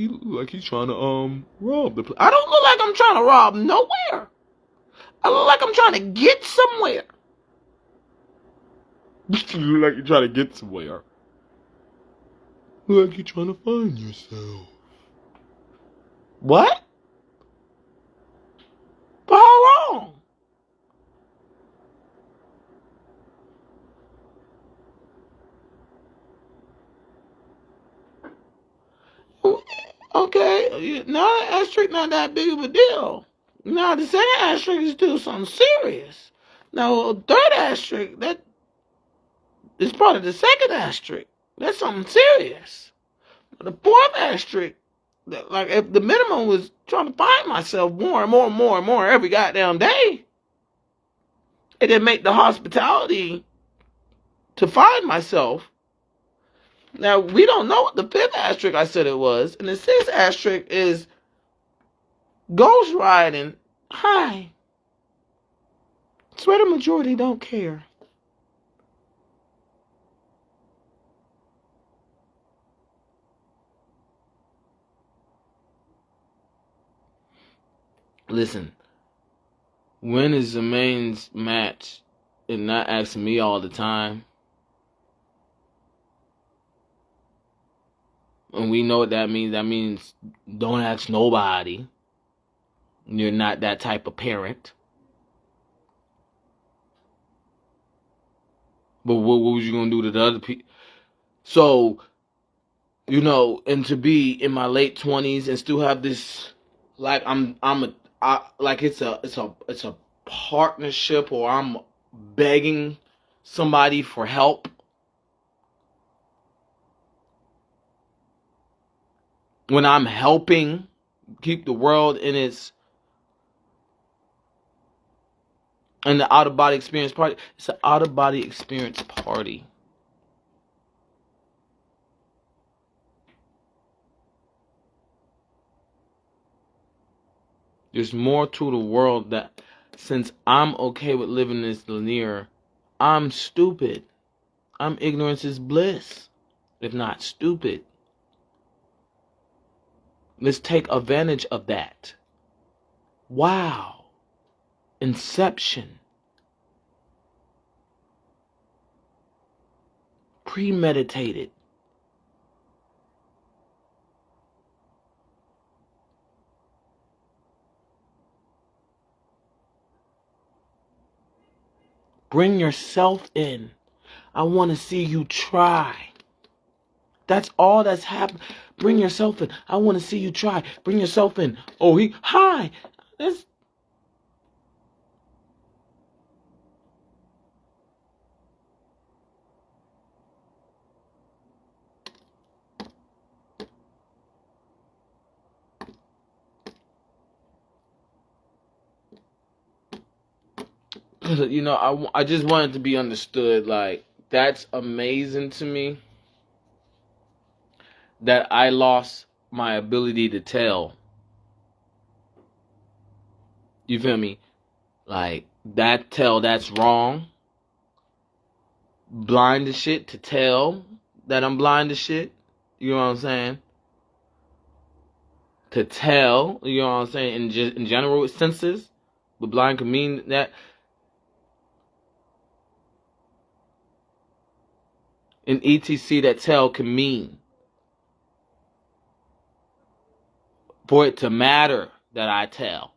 look like he's trying to rob the place. I don't look like I'm trying to rob nowhere. I look like I'm trying to get somewhere. You look like you're trying to get somewhere. Look like you're trying to find yourself. What? For how long? Okay, now the asterisk not that big of a deal. Now the second asterisk is still something serious. Now third asterisk, that is part of the second asterisk. That's something serious. The fourth asterisk, like if the minimum was trying to find myself more and more and more and more every goddamn day, it didn't make the hospitality to find myself. Now we don't know what the fifth asterisk I said it was, and the sixth asterisk is ghost riding. Hi. Swear the majority don't care. Listen, when is the mains match and not asking me all the time? And we know what that means. That means don't ask nobody. You're not that type of parent. But what was you gonna do to the other people? So, and to be in my late 20s and still have this, like like it's a partnership, or I'm begging somebody for help. When I'm helping keep the world in the out of body experience party. It's an out of body experience party. There's more to the world that, since I'm okay with living this linear, I'm stupid. I'm ignorance is bliss, if not stupid. Let's take advantage of that. Wow. Inception. Premeditated. Bring yourself in. I want to see you try. That's all that's happened. Bring yourself in. I want to see you try. Bring yourself in. Oh, hi. That's I just wanted to be understood. Like, that's amazing to me that I lost my ability to tell. You feel me? Like, that's wrong. Blind as shit to tell that I'm blind as shit. You know what I'm saying? To tell, you know what I'm saying, in general senses. But blind can mean that. In ETC, that tell can mean for it to matter that I tell.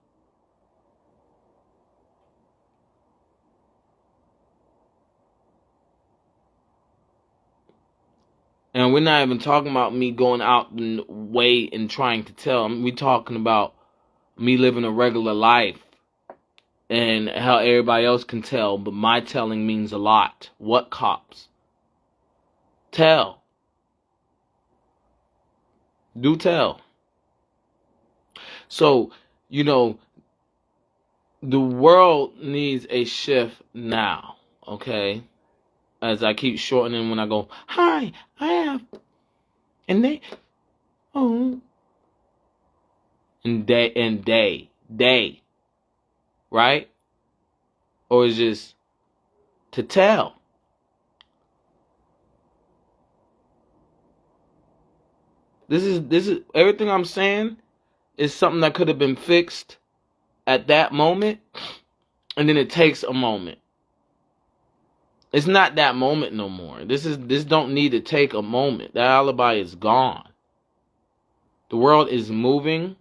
And we're not even talking about me going out the way and trying to tell. We talking about me living a regular life and how everybody else can tell, but my telling means a lot. What cops? Tell. Do tell. So, you know, the world needs a shift now, okay? As I keep shortening when I go, hi, I have, and they, oh, and day, right? Or is just to tell. This is everything I'm saying is something that could have been fixed at that moment, and then it takes a moment. It's not that moment no more. This don't need to take a moment. That alibi is gone. The world is moving.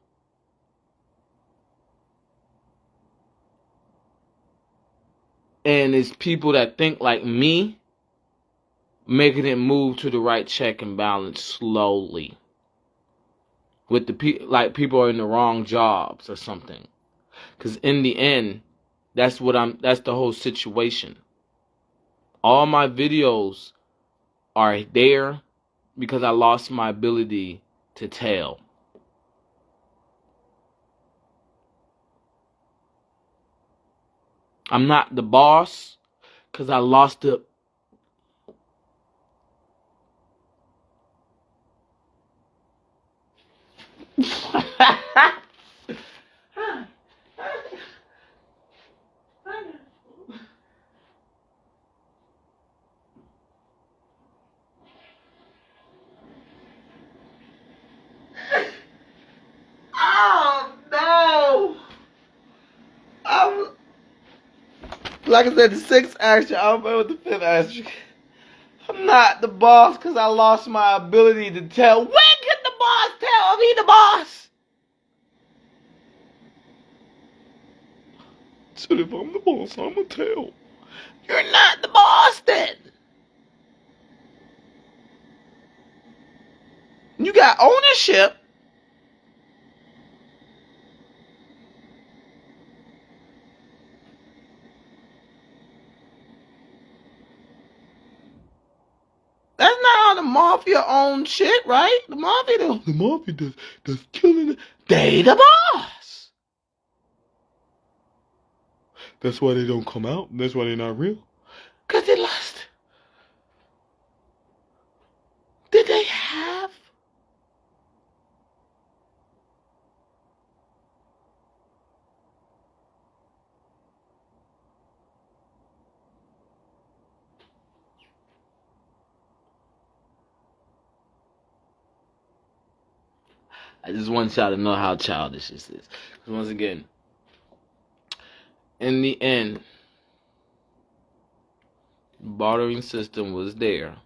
And it's people that think like me making it move to the right check and balance slowly. With the like people are in the wrong jobs or something. Cuz in the end, that's the whole situation. All my videos are there because I lost my ability to tell. I'm not the boss because I lost the. Oh no! Like I said, the sixth action. I don't remember the fifth action. I'm not the boss because I lost my ability to tell. When can the boss tell me the boss? So if I'm the boss, I'm gonna tell. You're not the boss then. You got ownership. That's not how the mafia owns shit, right? The mafia does killing. They the boss. That's why they don't come out. That's why they're not real. Cause they lost. Did they have? I just want y'all to know how childish this is. Because once again, in the end, the bartering system was there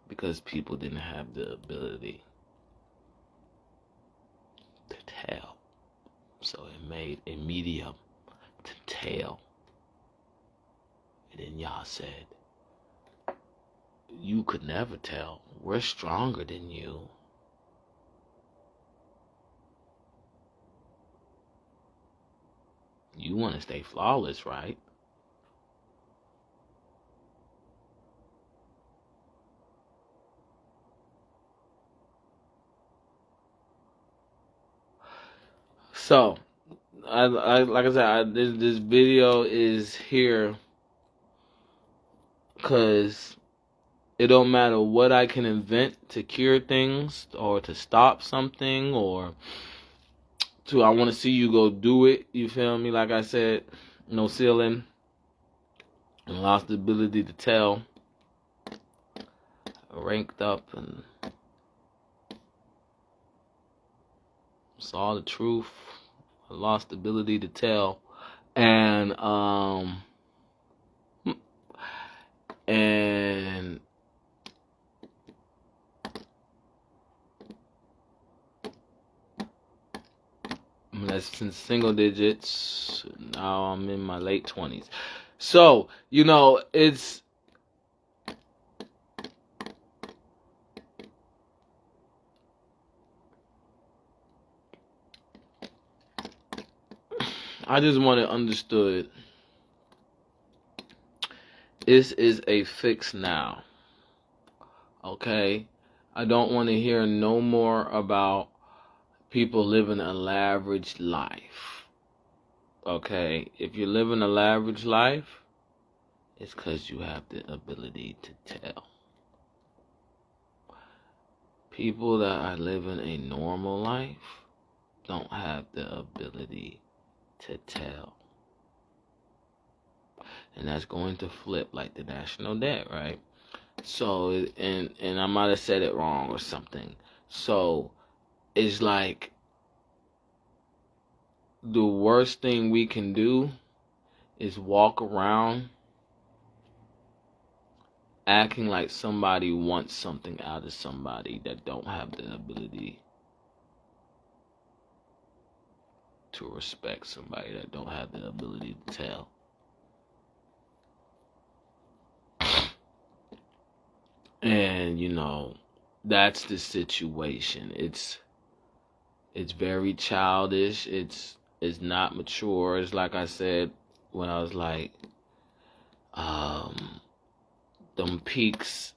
because people didn't have the ability to tell. So it made a medium to tell. And then y'all said, you could never tell. We're stronger than you. You want to stay flawless, right? So, like I said, this video is here because it don't matter what I can invent to cure things or to stop something or I want to see you go do it. You feel me? Like I said, no ceiling. And lost the ability to tell. Ranked up and saw the truth. I lost the ability to tell. And that's in single digits. Now I'm in my late 20s. So, you know, it's I just want it understood. This is a fix now. Okay? I don't want to hear no more about people living a lavish life. Okay? If you're living a lavish life, it's because you have the ability to tell. People that are living a normal life don't have the ability to tell. And that's going to flip like the national debt, right? So, and I might have said it wrong or something. So, it's like the worst thing we can do is walk around acting like somebody wants something out of somebody that don't have the ability to respect somebody, that don't have the ability to tell. And that's the situation. It's very childish. It's not mature. It's like I said when I was like, them peaks,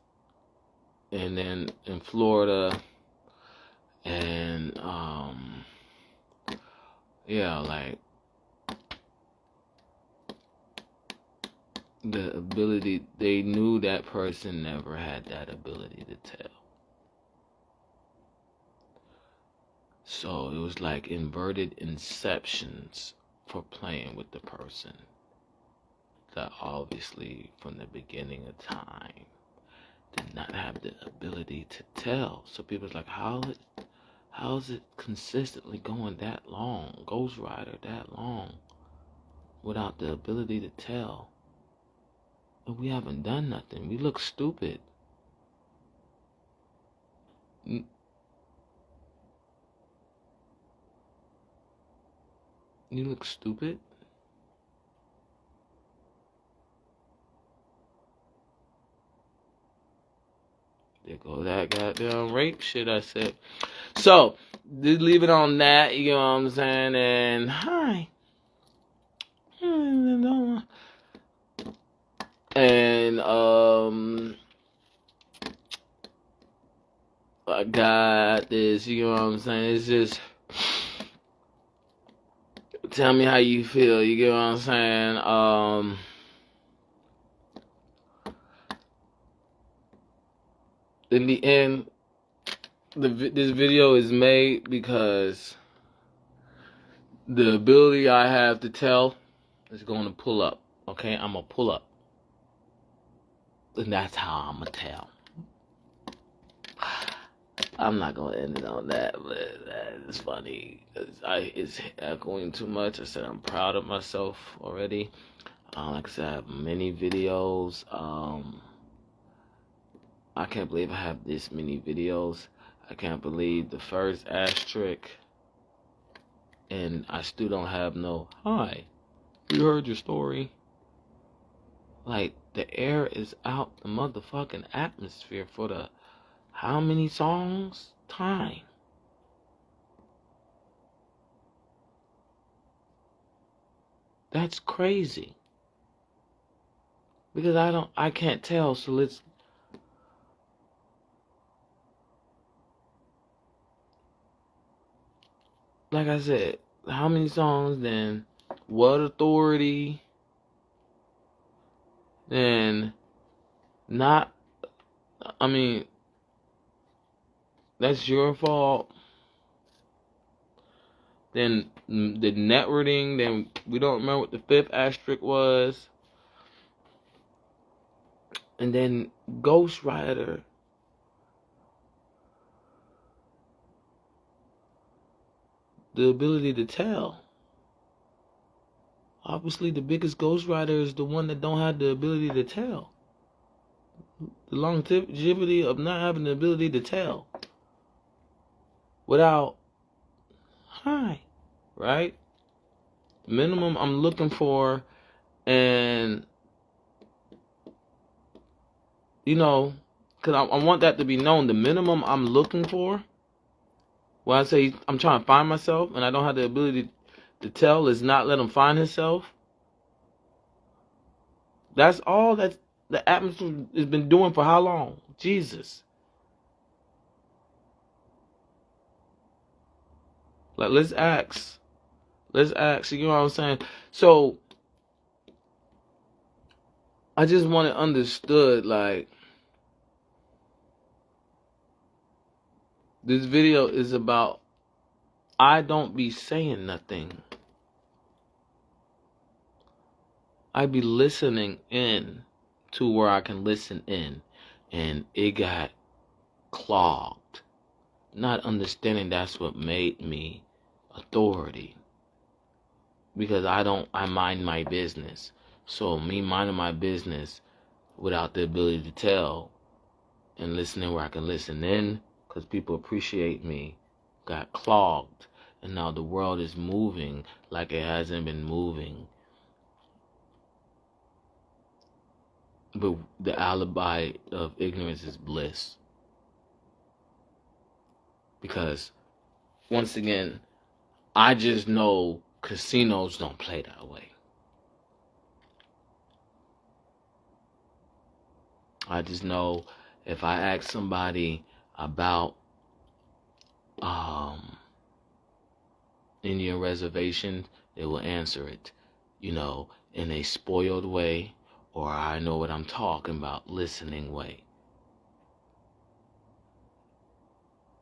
and then in Florida, and yeah, like the ability, they knew that person never had that ability to tell. So it was like inverted inceptions for playing with the person that obviously from the beginning of time did not have the ability to tell. So people's like, how is it consistently going that long, Ghost Rider that long, without the ability to tell? But we haven't done nothing. We look stupid. You look stupid. There go that goddamn rape shit I said. So, just leave it on that, you know what I'm saying? And, hi. And, I got this, you know what I'm saying? It's just, tell me how you feel, you get what I'm saying? In the end, this video is made because the ability I have to tell is going to pull up. Okay, I'm going to pull up. And that's how I'm going to tell. I'm not going to end it on that, but it's funny. It's echoing too much. I said I'm proud of myself already. Like I said, I have many videos. I can't believe I have this many videos. I can't believe the first asterisk. And I still don't have no, hi, we heard your story. Like, the air is out the motherfucking atmosphere for the how many songs? Time. That's crazy. Because I can't tell, so let's, like I said, how many songs then? What authority? Then not, I mean, that's your fault. Then the networking, then we don't remember what the fifth asterisk was. And then Ghost Rider. The ability to tell. Obviously, the biggest Ghost Rider is the one that don't have the ability to tell. The longevity of not having the ability to tell. Without, hi, right? Minimum I'm looking for, and, because I want that to be known. The minimum I'm looking for, when I say I'm trying to find myself and I don't have the ability to tell is not let him find himself. That's all that the atmosphere has been doing for how long? Jesus. Like, let's ask. You know what I'm saying? So, I just want it understood, like, this video is about, I don't be saying nothing. I be listening in to where I can listen in. And it got clogged. Not understanding that's what made me authority. Because I mind my business. So me minding my business without the ability to tell and listening where I can listen in, because people appreciate me, got clogged. And now the world is moving like it hasn't been moving. But the alibi of ignorance is bliss. Because, once again, I just know casinos don't play that way. I just know if I ask somebody about Indian reservation, they will answer it, in a spoiled way, or I know what I'm talking about, listening way.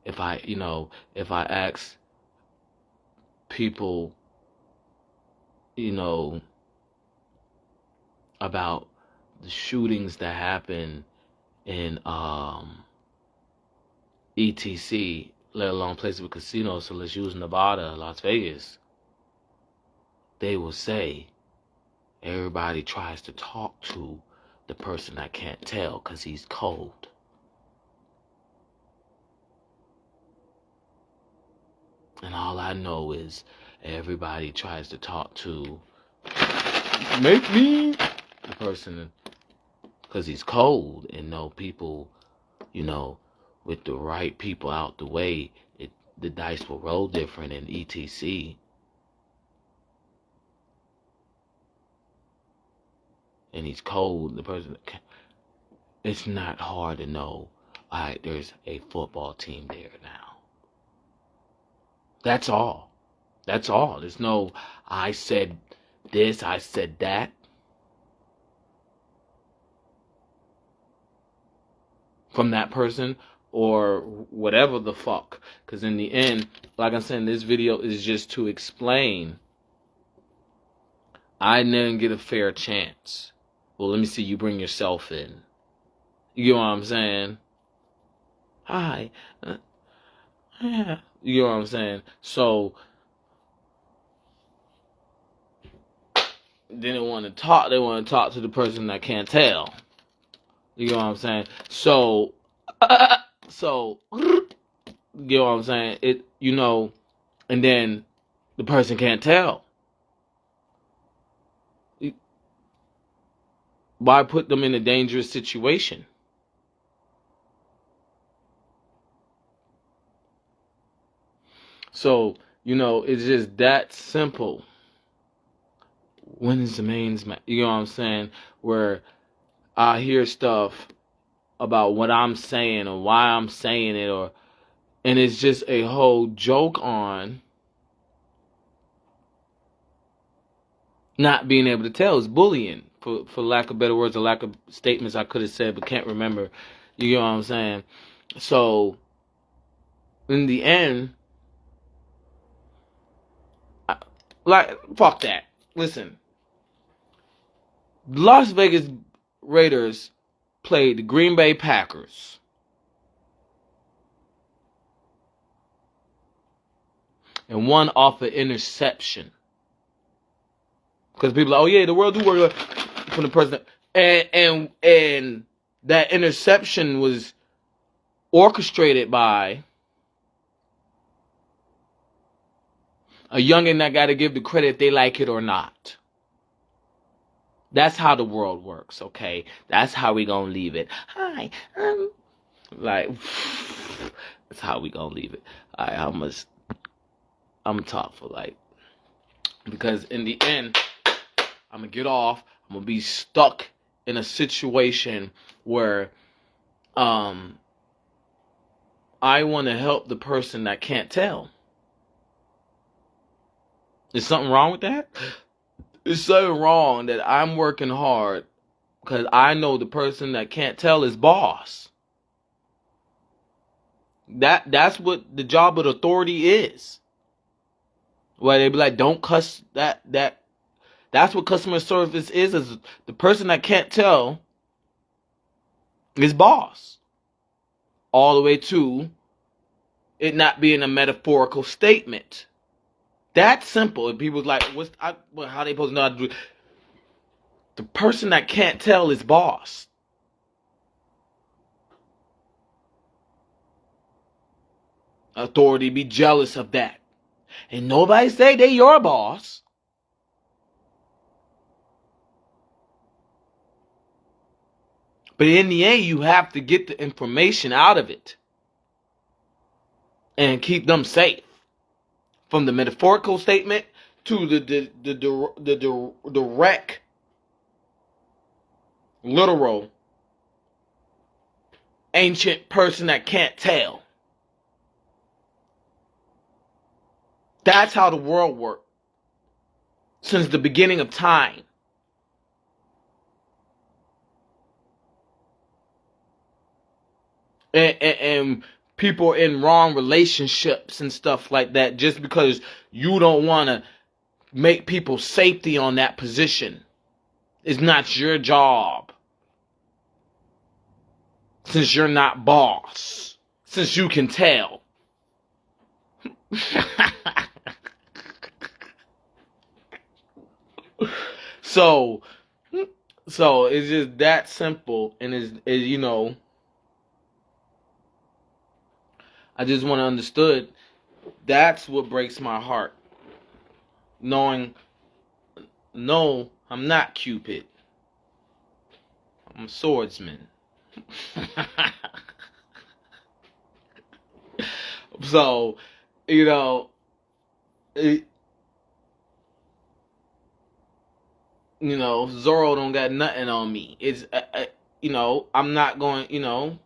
If I ask people, about the shootings that happen in ETC, let alone places with casinos, so let's use Nevada, Las Vegas, they will say everybody tries to talk to the person that can't tell because he's cold. And all I know is everybody tries to talk to the person because he's cold, and no people, with the right people out the way, the dice will roll different in ETC. And he's cold, the person, it's not hard to know, all right, there's a football team there now. That's all. There's no, I said this, I said that. From that person or whatever the fuck. Because in the end, like I said, this video is just to explain I didn't get a fair chance. Well, let me see you bring yourself in. You know what I'm saying? Hi. Yeah. You know what I'm saying? So, then they want to talk to the person that can't tell. You know what I'm saying? So, you know what I'm saying? And then the person can't tell. Why put them in a dangerous situation? So, it's just that simple. When is the mains, you know what I'm saying? Where I hear stuff about what I'm saying or why I'm saying it, and it's just a whole joke on not being able to tell. It's bullying, for lack of better words, or lack of statements I could have said but can't remember. You know what I'm saying? So, in the end, fuck that. Listen, Las Vegas Raiders played the Green Bay Packers. And won off an interception. Because people are like, oh yeah, the world do work from the president. And that interception was orchestrated by a youngin' that got to give the credit, they like it or not. That's how the world works, okay? That's how we gonna leave it. Hi, that's how we gonna leave it. I'm gonna talk for Because in the end, I'm going to get off. I'm going to be stuck in a situation where I want to help the person that can't tell. Is something wrong with that? It's something wrong that I'm working hard because I know the person that can't tell is boss. That's what the job of authority is. Where they be like, don't cuss that's what customer service is the person that can't tell is boss. All the way to it not being a metaphorical statement. That's simple. And people's like, how they supposed to know how to do it? The person that can't tell is boss. Authority be jealous of that. And nobody say they your boss. But in the end, you have to get the information out of it. And keep them safe. From the metaphorical statement to the direct, literal, ancient person that can't tell. That's how the world worked since the beginning of time. And people in wrong relationships and stuff like that just because you don't want to make people safety on that position. It's not your job. Since you're not boss. Since you can tell. So it's just that simple, and is you know, I just want to understood. That's what breaks my heart. Knowing, no, I'm not Cupid. I'm a swordsman. So, you know, Zorro don't got nothing on me. It's, I'm not going,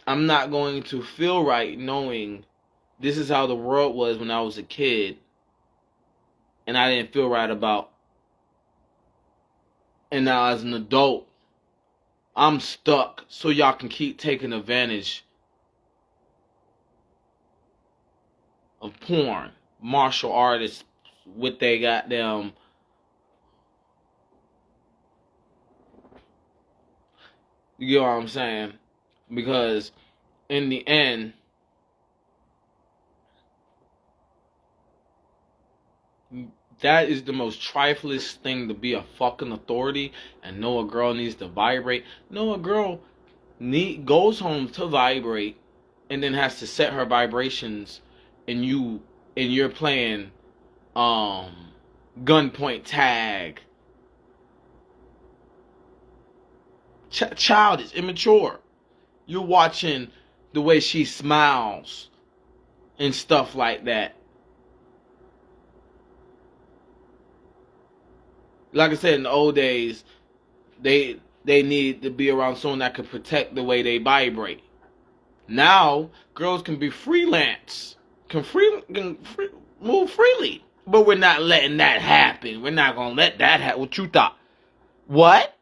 I'm not going to feel right knowing this is how the world was when I was a kid. And I didn't feel right about. And now as an adult, I'm stuck so y'all can keep taking advantage of porn. Martial artists with they goddamn. You get what I'm saying? Because in the end, that is the most triflest thing to be a fucking authority and know a girl needs to vibrate. No, a girl goes home to vibrate and then has to set her vibrations, and you're playing gunpoint tag. Childish, immature. You're watching the way she smiles and stuff like that. Like I said, in the old days, they need to be around someone that could protect the way they vibrate. Now, girls can be freelance, can move freely. But we're not letting that happen. We're not going to let that happen. What you thought? What?